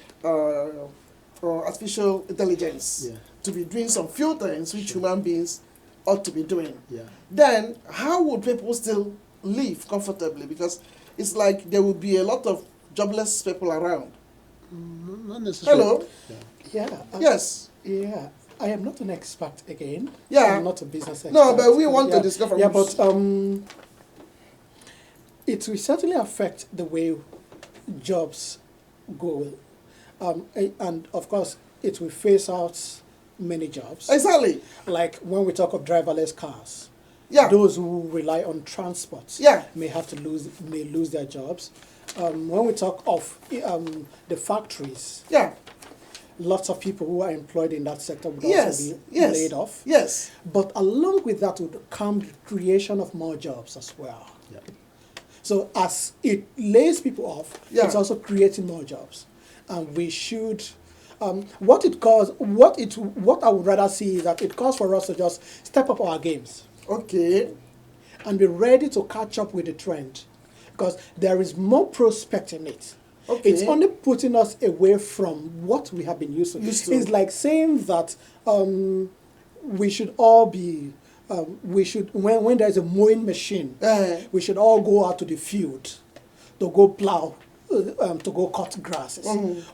[SPEAKER 1] artificial intelligence.
[SPEAKER 2] Yeah.
[SPEAKER 1] To be doing some few things which human beings ought to be doing.
[SPEAKER 2] Yeah.
[SPEAKER 1] Then how would people still live comfortably? Because it's like there will be a lot of jobless people around.
[SPEAKER 2] Not necessarily.
[SPEAKER 1] Hello?
[SPEAKER 3] Yeah.
[SPEAKER 1] Yes.
[SPEAKER 3] Yeah. I am not an expert again.
[SPEAKER 1] Yeah.
[SPEAKER 3] I'm not a business expert.
[SPEAKER 1] No, but we want to discover.
[SPEAKER 3] Yeah, but it will certainly affect the way jobs go. And of course, it will phase out many jobs.
[SPEAKER 1] Exactly.
[SPEAKER 3] Like when we talk of driverless cars.
[SPEAKER 1] Yeah.
[SPEAKER 3] Those who rely on transport may lose their jobs. When we talk of the factories, lots of people who are employed in that sector would also be laid off.
[SPEAKER 1] Yes.
[SPEAKER 3] But along with that would come the creation of more jobs as well.
[SPEAKER 2] Yeah.
[SPEAKER 3] So as it lays people off, it's also creating more jobs. And we should what I would rather see is that it calls for us to just step up our games.
[SPEAKER 1] Okay.
[SPEAKER 3] And be ready to catch up with the trend. Because there is more prospect in it.
[SPEAKER 1] Okay.
[SPEAKER 3] It's only putting us away from what we have been used to. It's like saying that we should all be, when there's a mowing machine, we should all go out to the field to go plow, to go cut grasses.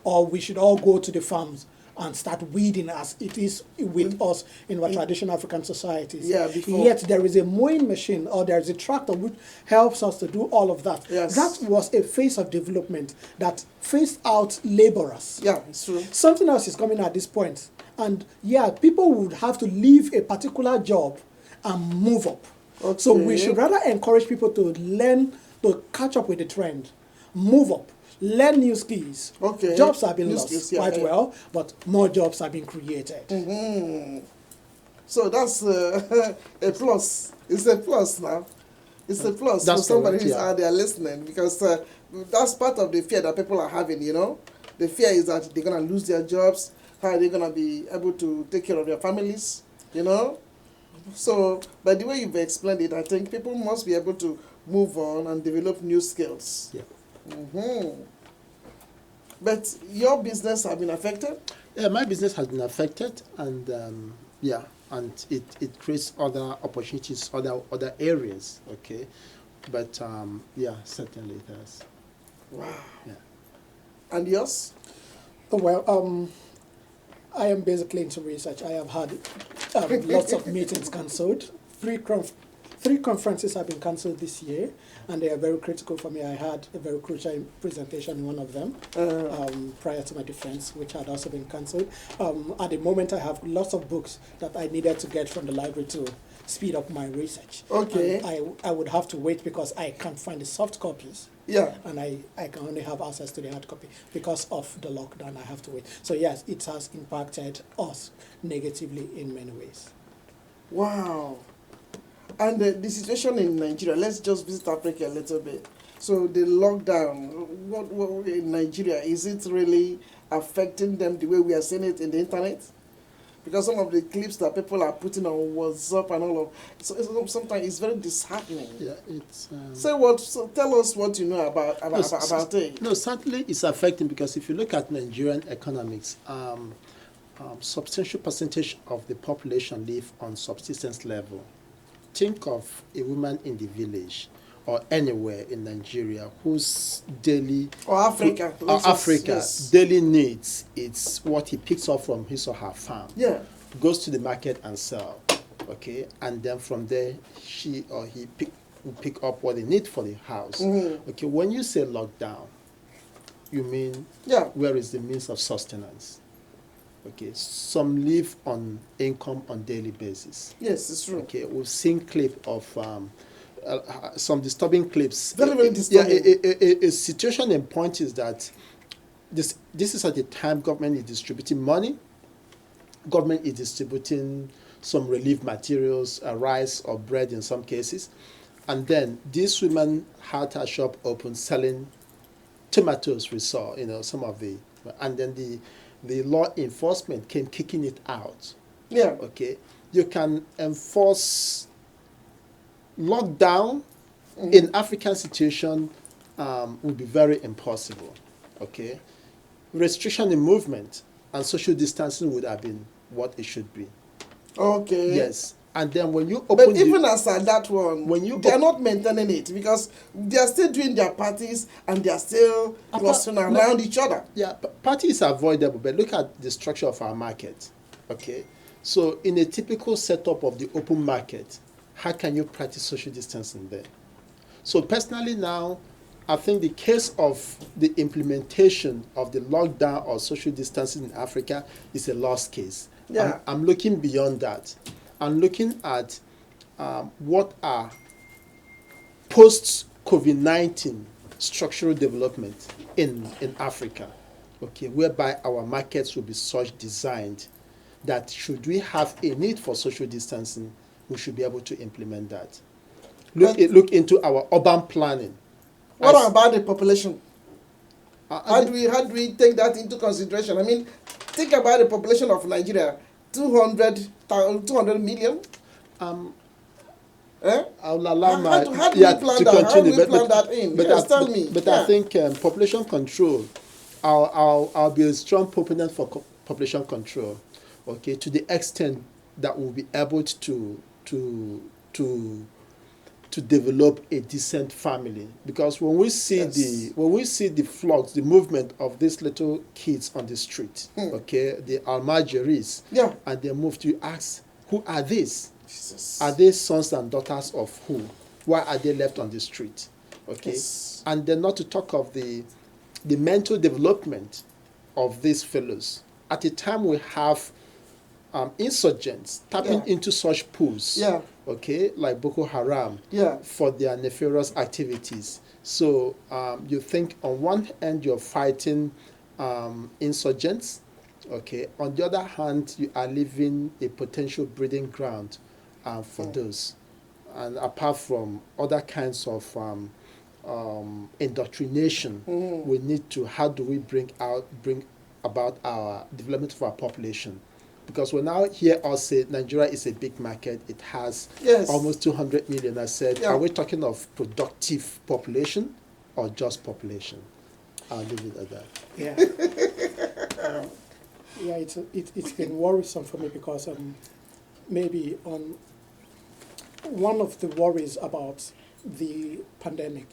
[SPEAKER 3] Or we should all go to the farms and start weeding as it is with us in our traditional African societies.
[SPEAKER 1] Yeah,
[SPEAKER 3] Yet there is a mowing machine or there is a tractor which helps us to do all of that.
[SPEAKER 1] Yes.
[SPEAKER 3] That was a phase of development that phased out laborers.
[SPEAKER 1] Yeah, it's true.
[SPEAKER 3] Something else is coming at this point. And people would have to leave a particular job and move up.
[SPEAKER 1] Okay.
[SPEAKER 3] So we should rather encourage people to learn, to catch up with the trend, move up, learn new skills.
[SPEAKER 1] Okay.
[SPEAKER 3] Jobs have been
[SPEAKER 1] New
[SPEAKER 3] lost
[SPEAKER 1] skills,
[SPEAKER 3] well, but more jobs have been created.
[SPEAKER 1] So that's a plus. It's a plus now. It's a plus for somebody who's out there listening, because that's part of the fear that people are having, The fear is that they're going to lose their jobs. How are they going to be able to take care of their families, So, by the way you've explained it, I think people must be able to move on and develop new skills.
[SPEAKER 2] Yeah.
[SPEAKER 1] But your business has been affected?
[SPEAKER 2] Yeah, my business has been affected, and and it creates other opportunities, other areas. Okay, but certainly it has.
[SPEAKER 1] Wow.
[SPEAKER 2] Yeah.
[SPEAKER 1] And yours?
[SPEAKER 3] Well, I am basically into research. I have had lots of meetings cancelled. Three conferences have been cancelled this year, and they are very critical for me. I had a very crucial presentation in one of them prior to my defense, which had also been cancelled. At the moment, I have lots of books that I needed to get from the library to speed up my research.
[SPEAKER 1] Okay.
[SPEAKER 3] And I would have to wait because I can't find the soft copies.
[SPEAKER 1] Yeah.
[SPEAKER 3] And I can only have access to the hard copy because of the lockdown. I have to wait. So yes, it has impacted us negatively in many ways.
[SPEAKER 1] Wow. And the situation in Nigeria, let's just visit Africa a little bit. So the lockdown, what in Nigeria, is it really affecting them the way we are seeing it in the internet? Because some of the clips that people are putting on WhatsApp and all of, so sometimes it's very disheartening.
[SPEAKER 2] Yeah, it's.
[SPEAKER 1] So tell us what you know about it.
[SPEAKER 2] No, certainly it's affecting because if you look at Nigerian economics, substantial percentage of the population live on subsistence level. Think of a woman in the village or anywhere in Nigeria whose daily daily needs, it's what he picks up from his or her farm.
[SPEAKER 1] Yeah.
[SPEAKER 2] Goes to the market and sell. Okay, and then from there she or he will pick up what they need for the house. Mm-hmm. Okay, when you say lockdown, you mean where is the means of sustenance? Okay, some live on income on daily basis.
[SPEAKER 1] Yes, it's true.
[SPEAKER 2] Okay, we've seen clip of some disturbing clips.
[SPEAKER 1] Very, very disturbing.
[SPEAKER 2] Yeah, a situation in point is that this is at the time government is distributing money. Government is distributing some relief materials, rice or bread in some cases. And then this woman had her shop open selling tomatoes, we saw, some of the, and then the law enforcement came kicking it out.
[SPEAKER 1] Yeah.
[SPEAKER 2] Okay. You can enforce lockdown in African situation would be very impossible. Okay. Restriction in movement and social distancing would have been what it should be.
[SPEAKER 1] Okay.
[SPEAKER 2] Yes. And then when you open,
[SPEAKER 1] but even as at that one, they are not maintaining it because they are still doing their parties and they are still clustering around each other.
[SPEAKER 2] Yeah, parties are avoidable, but look at the structure of our market. Okay, so in a typical setup of the open market, how can you practice social distancing there? So personally now, I think the case of the implementation of the lockdown or social distancing in Africa is a lost case.
[SPEAKER 1] Yeah.
[SPEAKER 2] I'm looking beyond that. I'm looking at what are post-COVID-19 structural development in Africa, okay, whereby our markets will be such designed that should we have a need for social distancing, we should be able to implement that. Look into our urban planning.
[SPEAKER 1] What about the population? How do we take that into consideration? I mean, think about the population of Nigeria. 200 million?
[SPEAKER 2] I'll allow
[SPEAKER 1] how do we plan that in?
[SPEAKER 2] But
[SPEAKER 1] yes, tell me.
[SPEAKER 2] But I think population control, I'll be a strong proponent for population control, okay, to the extent that we'll be able to develop a decent family. Because when we see the flux, the movement of these little kids on the street, okay, the Almajiris, and they move to ask, who are these? Jesus. Are they sons and daughters of who? Why are they left on the street? Okay, and then not to talk of the mental development of these fellows. At the time we have insurgents tapping into such pools, okay, like Boko Haram, for their nefarious activities. So you think on one end you're fighting insurgents, okay, on the other hand you are leaving a potential breeding ground for those. And apart from other kinds of indoctrination, we need to, how do we bring about our development of our population? Because we now hear us say Nigeria is a big market. It has almost 200 million. I said, are we talking of productive population or just population? I'll leave it at that.
[SPEAKER 3] Yeah. It's been worrisome for me because maybe on one of the worries about the pandemic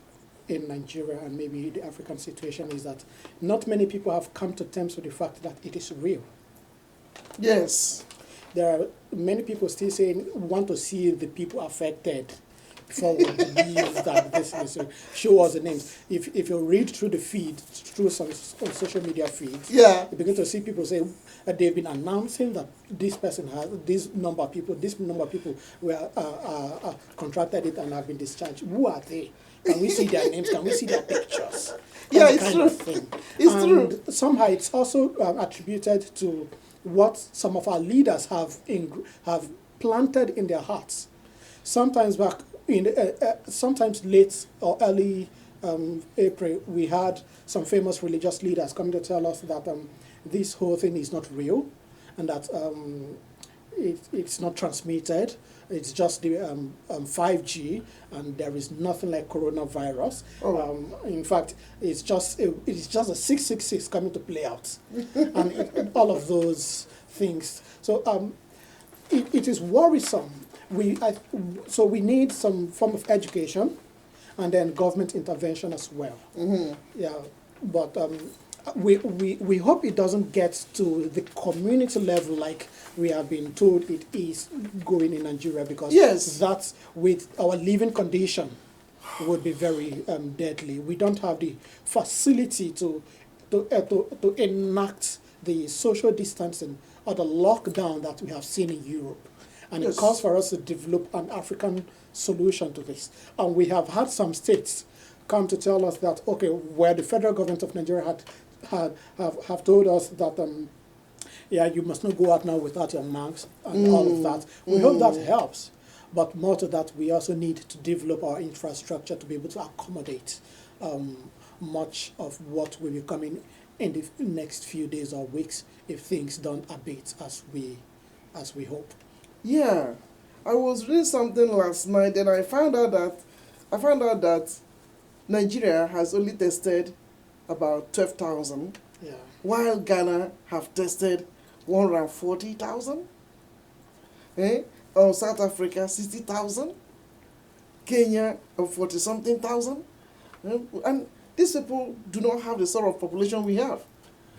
[SPEAKER 3] in Nigeria and maybe the African situation is that not many people have come to terms with the fact that it is real.
[SPEAKER 1] Yes.
[SPEAKER 3] There are many people still saying want to see the people affected before we believe that this is show us the names. If you read through the feed, through some social media feeds,
[SPEAKER 1] yeah,
[SPEAKER 3] you begin to see people say they've been announcing that this person has this number of people were contracted it and have been discharged. Who are they? Can we see their names? Can we see their pictures?
[SPEAKER 1] Yeah, it's true. It's true.
[SPEAKER 3] Somehow it's also attributed to what some of our leaders have planted in their hearts. Sometimes back in sometimes late or early April, we had some famous religious leaders coming to tell us that this whole thing is not real, and that it's not transmitted. It's just the 5G, and there is nothing like coronavirus.
[SPEAKER 1] Oh.
[SPEAKER 3] In fact, it's just a 666 coming to play out, and all of those things. So it is worrisome. So we need some form of education, and then government intervention as well.
[SPEAKER 1] Mm-hmm.
[SPEAKER 3] Yeah, but we hope it doesn't get to the community level like we have been told it is going in Nigeria, because
[SPEAKER 1] yes,
[SPEAKER 3] that's with our living condition would be very deadly. We don't have the facility to enact the social distancing or the lockdown that we have seen in Europe. And yes, it calls for us to develop an African solution to this. And we have had some states come to tell us that, okay, where the federal government of Nigeria have told us that, yeah, you must not go out now without your masks and all of that. We hope that helps. But more to that, we also need to develop our infrastructure to be able to accommodate much of what will be coming in the next few days or weeks if things don't abate as we hope.
[SPEAKER 1] Yeah, I was reading something last night, and I found out that Nigeria has only tested about 12,000,
[SPEAKER 3] yeah,
[SPEAKER 1] while Ghana have tested 140,000. South Africa 60,000, Kenya 40-something thousand, and these people do not have the sort of population we have.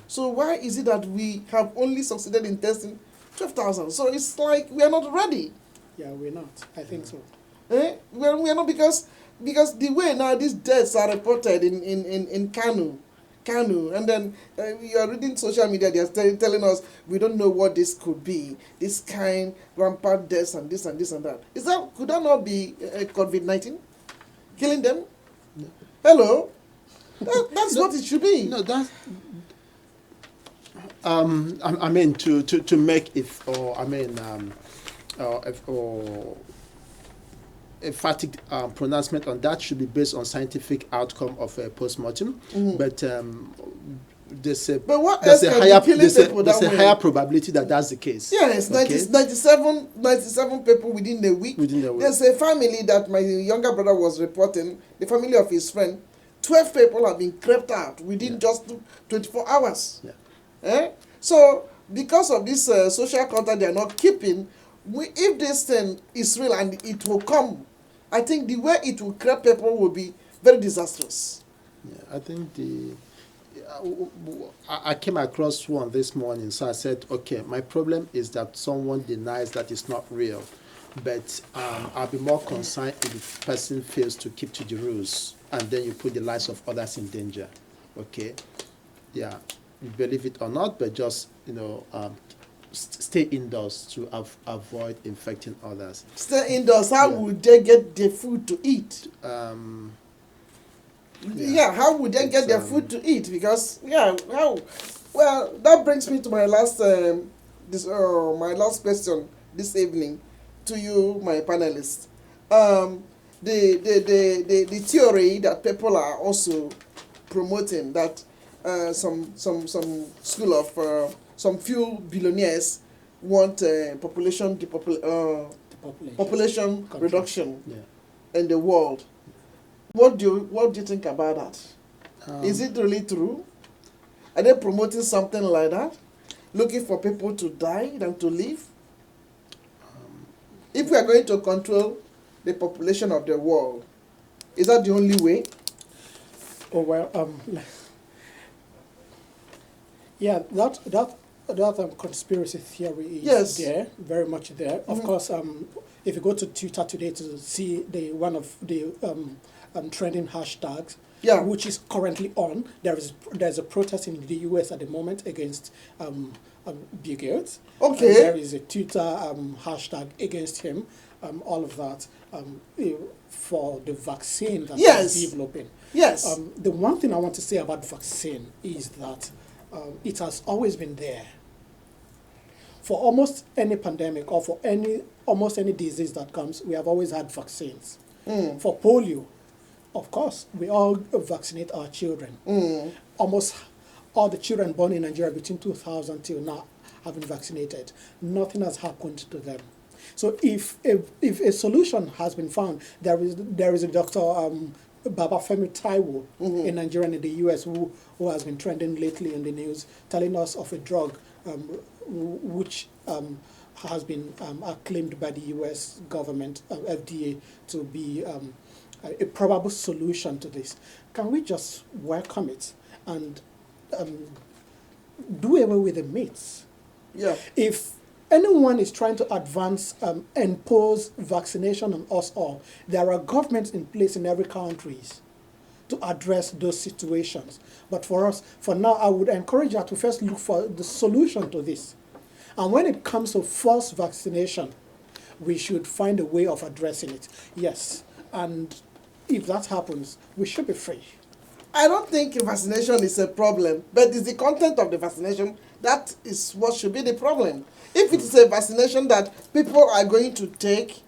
[SPEAKER 1] So why is it that we have only succeeded in testing 12,000? So it's like we are not ready.
[SPEAKER 3] Yeah, we're not. I think so.
[SPEAKER 1] We are not, because the way now these deaths are reported in Kanu, and then you are reading social media, they are telling us we don't know what this could be, this kind rampant deaths and this and this and that. Could that not be COVID-19 killing them?
[SPEAKER 2] No.
[SPEAKER 1] Hello, that's what it should be.
[SPEAKER 2] No, that's. I mean to make it, or I mean emphatic pronouncement on that should be based on scientific outcome of a post-mortem, but there's a higher probability that that's the case.
[SPEAKER 1] Yes, okay? 97 people within a week. There's a family that my younger brother was reporting, the family of his friend, 12 people have been crept out within just 24 hours.
[SPEAKER 2] Yeah.
[SPEAKER 1] So because of this social contact they are not keeping, if this thing is real and it will come, I think the way it will create people will be very disastrous.
[SPEAKER 2] Yeah, I think I came across one this morning, so I said, okay, my problem is that someone denies that it's not real, but I'll be more concerned if the person fails to keep to the rules, and then you put the lives of others in danger. Okay, yeah, believe it or not, but just stay indoors to avoid infecting others.
[SPEAKER 1] Stay indoors. How would they get the food to eat? How would they get their food to eat? Because how? Well, that brings me to my last question this evening to you, my panelists. The theory that people are also promoting, that some school of some few billionaires want population reduction in the world. What do you think about that? Is it really true? Are they promoting something like that? Looking for people to die than to live? If we are going to control the population of the world, is that the only way?
[SPEAKER 3] Oh well, yeah, that that conspiracy theory is there, very much there. Of course, if you go to Twitter today to see one of the trending hashtags, which is currently on, there's a protest in the US at the moment against Bill Gates.
[SPEAKER 1] Okay.
[SPEAKER 3] And there is a Twitter hashtag against him. All of that for the vaccine that is developing.
[SPEAKER 1] Yes.
[SPEAKER 3] The one thing I want to say about vaccine is that it has always been there. For almost any pandemic or for almost any disease that comes, we have always had vaccines. For polio, of course, we all vaccinate our children. Almost all the children born in Nigeria between 2000 till now have been vaccinated. Nothing has happened to them. So if a solution has been found, there is a Dr. Babafemi Taiwo in Nigeria and in the US who has been trending lately in the news, telling us of a drug which has been acclaimed by the US government, FDA, to be a probable solution to this. Can we just welcome it and do away with the myths?
[SPEAKER 1] Yeah.
[SPEAKER 3] If anyone is trying to impose vaccination on us all, there are governments in place in every country to address those situations. But for now, I would encourage you to first look for the solution to this. And when it comes to forced vaccination, we should find a way of addressing it. Yes, and if that happens, we should be free.
[SPEAKER 1] I don't think vaccination is a problem, but it's the content of the vaccination that is what should be the problem. If it is a vaccination that people are going to take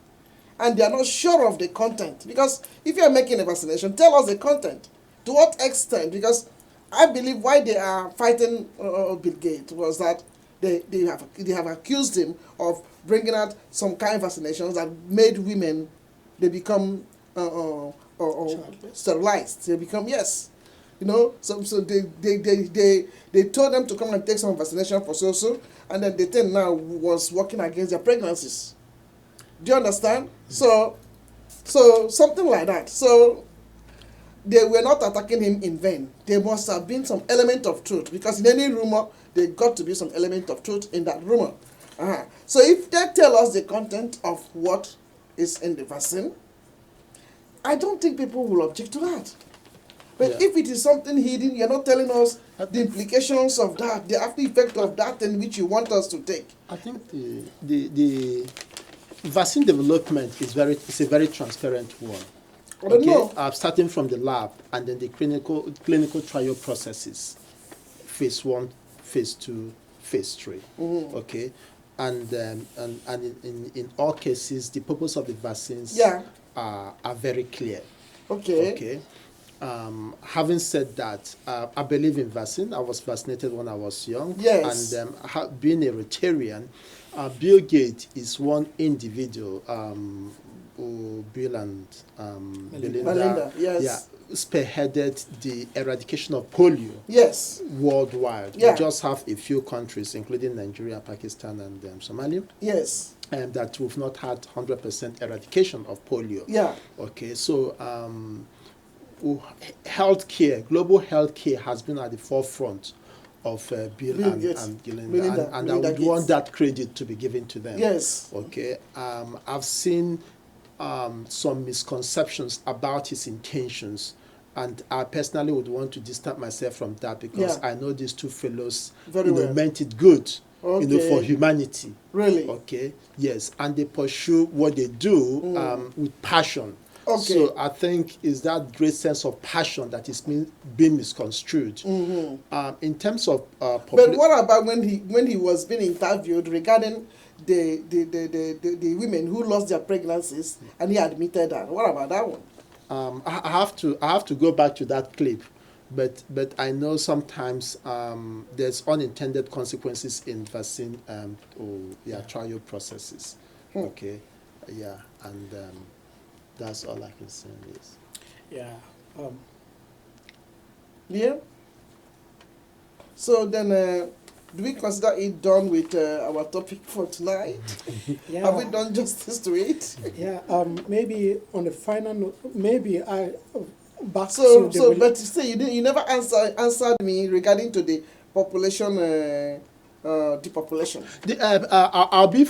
[SPEAKER 1] and they are not sure of the content, because if you are making a vaccination, tell us the content. To what extent? Because I believe why they are fighting Bill Gates was that they have accused him of bringing out some kind of vaccinations that made women, they become sterilized. They become, yes. You know, so they told them to come and take some vaccination for so, and then the thing now was working against their pregnancies. Do you understand? So something like that. So they were not attacking him in vain. There must have been some element of truth, because in any rumor, there got to be some element of truth in that rumor. So if they tell us the content of what is in the vaccine, I don't think people will object to that. But if it is something hidden, you're not telling us the implications of that, the after effect of that in which you want us to take.
[SPEAKER 2] I think the vaccine development is a very transparent one.
[SPEAKER 1] I don't know.
[SPEAKER 2] Starting from the lab and then the clinical trial processes, phase 1, phase 2, phase 3. Okay, and in all cases, the purpose of the vaccines are very clear. Okay. Having said that, I believe in vaccine. I was vaccinated when I was young.
[SPEAKER 1] Yes.
[SPEAKER 2] And being a Rotarian, Bill Gates is one individual, Bill and Melinda, spearheaded the eradication of polio worldwide. We just have a few countries, including Nigeria, Pakistan, and Somalia.
[SPEAKER 1] Yes.
[SPEAKER 2] And that we've not had 100% eradication of polio. Okay, so healthcare, global healthcare has been at the forefront of Bill and Melinda, and I would want that credit to be given to them.
[SPEAKER 1] Yes.
[SPEAKER 2] Okay. I've seen some misconceptions about his intentions, and I personally would want to distance myself from that, because I know these two fellows meant it good. For humanity.
[SPEAKER 1] Really?
[SPEAKER 2] Okay. Yes, and they pursue what they do with passion.
[SPEAKER 1] Okay.
[SPEAKER 2] So I think is that great sense of passion that is being misconstrued. In terms of
[SPEAKER 1] but what about when he was being interviewed regarding the women who lost their pregnancies and he admitted that? What about that one?
[SPEAKER 2] I have to go back to that clip, but I know sometimes there's unintended consequences in vaccine trial processes. Okay, and that's all I can say on this.
[SPEAKER 1] So then, do we consider it done with our topic for tonight? Have we done justice to it?
[SPEAKER 3] Maybe on the final note, maybe I back
[SPEAKER 1] so
[SPEAKER 3] to
[SPEAKER 1] but you say you never answered me regarding to the population depopulation?
[SPEAKER 2] I'll be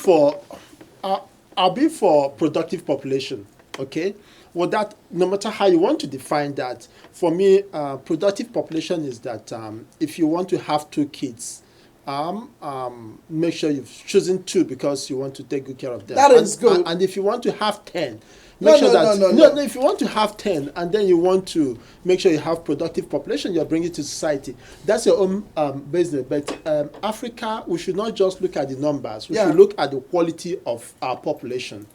[SPEAKER 2] for productive population. Okay. Well, that no matter how you want to define that, for me, productive population is that if you want to have 2 kids, make sure you've chosen 2 because you want to take good care of them.
[SPEAKER 1] That is good.
[SPEAKER 2] And if you want to have 10,
[SPEAKER 1] No.
[SPEAKER 2] If you want to have 10 and then you want to make sure you have productive population, you're bringing it to society. That's your own business. But Africa, we should not just look at the numbers. We should look at the quality of our population.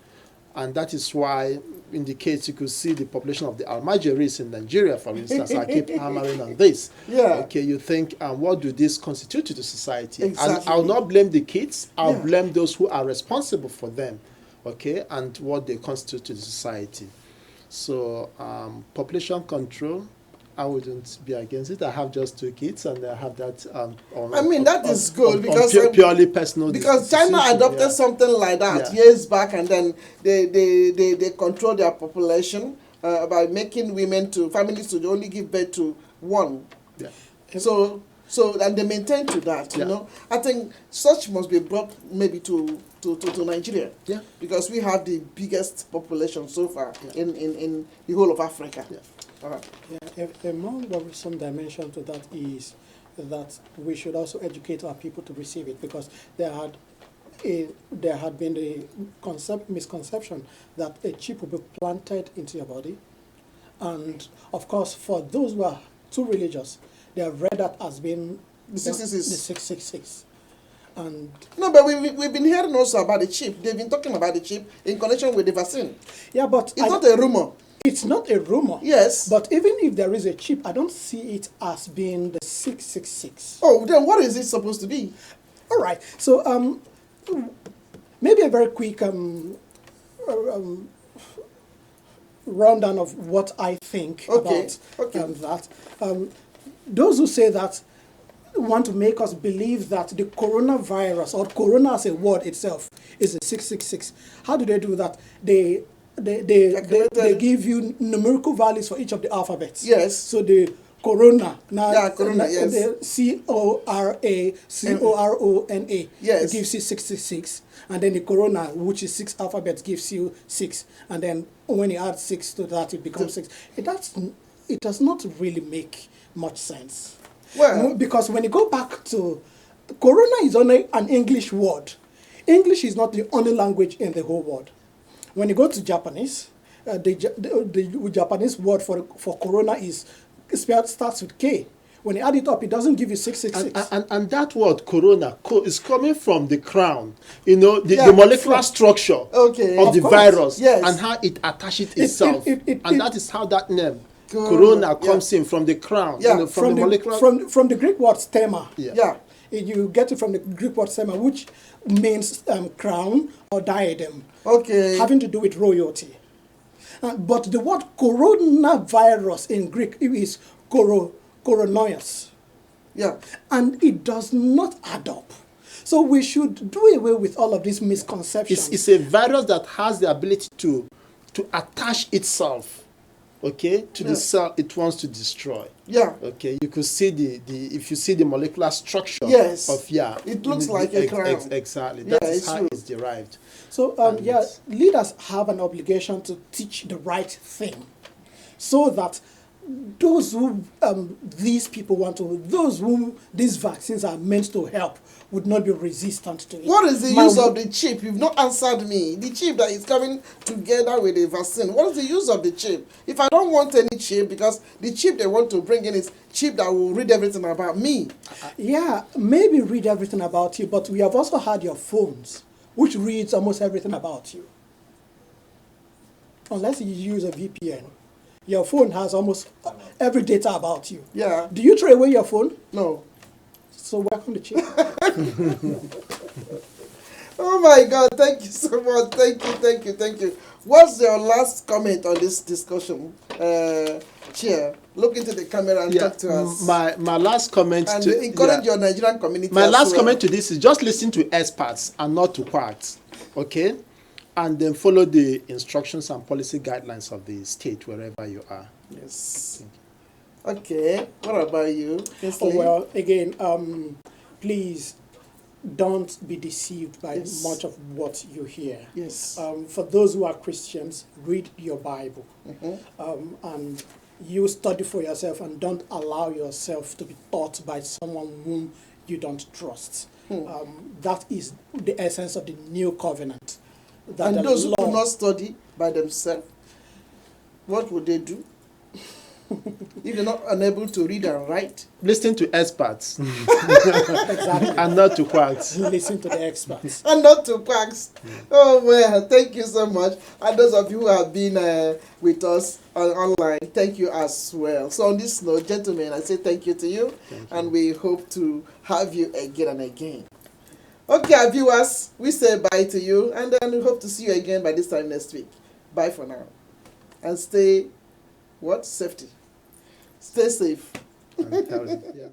[SPEAKER 2] And that is why, in the case, you could see the population of the Almajiris in Nigeria, for instance. I keep hammering on this.
[SPEAKER 1] Yeah.
[SPEAKER 2] Okay, you think, what do this constitute to the society?
[SPEAKER 1] Exactly.
[SPEAKER 2] And I'll not blame the kids. I'll blame those who are responsible for them. Okay, and what they constitute to the society. So, population control, I wouldn't be against it. I have just 2 kids, and I have that.
[SPEAKER 1] That is good because
[SPEAKER 2] purely personal.
[SPEAKER 1] Because China adopted something like that years back, and then they control their population by making families to only give birth to 1.
[SPEAKER 2] Yeah.
[SPEAKER 1] So and they maintain to that. You know, I think such must be brought maybe to Nigeria. Yeah. Because we have the biggest population so far in the whole of Africa. Yeah.
[SPEAKER 3] Yeah, a more worrisome dimension to that is that we should also educate our people to receive it, because there had been a misconception that a chip will be planted into your body, and of course for those who are too religious, they have read that as being
[SPEAKER 1] the 666.
[SPEAKER 3] The 666. And
[SPEAKER 1] no, but we've been hearing also about the chip. They've been talking about the chip in connection with the vaccine.
[SPEAKER 3] Yeah, but
[SPEAKER 1] it's not a rumor.
[SPEAKER 3] It's not a rumor.
[SPEAKER 1] Yes.
[SPEAKER 3] But even if there is a chip, I don't see it as being the 666.
[SPEAKER 1] Oh, then what is it supposed to be?
[SPEAKER 3] All right. So maybe a very quick rundown of what I think about that. Those who say that want to make us believe that the coronavirus, or corona as a word itself, is a 666. How do they do that? They give you numerical values for each of the alphabets.
[SPEAKER 1] Yes.
[SPEAKER 3] So the corona,
[SPEAKER 1] corona, yes.
[SPEAKER 3] The CORACORONA,
[SPEAKER 1] yes,
[SPEAKER 3] it gives you 666. And then the corona, which is 6 alphabets, gives you 6. And then when you add 6 to that, it becomes 6. It does not really make much sense.
[SPEAKER 1] Well,
[SPEAKER 3] because when you go back to, corona is only an English word. English is not the only language in the whole world. When you go to Japanese, the Japanese word for corona starts with K. When you add it up, it doesn't give you 666.
[SPEAKER 2] And that word corona is coming from the crown, the molecular structure of the virus, and how it attaches itself. And that is how that name corona comes in from the crown, from the molecular.
[SPEAKER 3] From the Greek word stemma. You get it from the Greek word stemma, which means crown or diadem. Having to do with royalty. But the word coronavirus in Greek is coronoios. And it does not add up. So we should do away with all of these misconceptions.
[SPEAKER 2] It's a virus that has the ability to attach itself, to the cell it wants to destroy. You could see if you see the molecular structure of
[SPEAKER 1] it looks like a crown.
[SPEAKER 2] Exactly. That is how it's derived.
[SPEAKER 3] So leaders have an obligation to teach the right thing, so that those who these people want to, those whom these vaccines are meant to help, would not be resistant to it.
[SPEAKER 1] What is the use of the chip? You've not answered me. The chip that is coming together with the vaccine. What is the use of the chip? If I don't want any chip, because the chip they want to bring in is chip that will read everything about me.
[SPEAKER 3] Maybe read everything about you, but we have also had your phones, which reads almost everything about you. Unless you use a VPN. Your phone has almost every data about you. Do you throw away your phone?
[SPEAKER 1] No.
[SPEAKER 3] So welcome to chip.
[SPEAKER 1] Oh my God, thank you so much. Thank you. What's your last comment on this discussion? Chair, look into the camera and talk to us.
[SPEAKER 2] My last comment
[SPEAKER 1] and encourage your Nigerian community.
[SPEAKER 2] My last comment to this is just listen to experts and not to quacks. And then follow the instructions and policy guidelines of the state wherever you are.
[SPEAKER 1] Yes. Okay. What about you?
[SPEAKER 3] Well, again, please don't be deceived by
[SPEAKER 1] Yes.
[SPEAKER 3] much of what you hear.
[SPEAKER 1] Yes.
[SPEAKER 3] For those who are Christians, read your Bible. And you study for yourself and don't allow yourself to be taught by someone whom you don't trust. That is the essence of the new covenant. That
[SPEAKER 1] And
[SPEAKER 3] the
[SPEAKER 1] those who
[SPEAKER 3] law-
[SPEAKER 1] do not study by themselves, what would they do? If they're not unable to read and write?
[SPEAKER 2] Listen to experts
[SPEAKER 3] Exactly.
[SPEAKER 2] and not to quacks.
[SPEAKER 3] Listen to the experts.
[SPEAKER 1] And not to quacks. Oh, well, thank you so much. And those of you who have been with us online, thank you as well. So on this note, gentlemen, I say thank you to you. And we hope to have you again and again. Okay, our viewers, we say bye to you. And then we hope to see you again by this time next week. Bye for now. And stay, what? Safety. Stay safe.
[SPEAKER 2] And healthy. Yeah.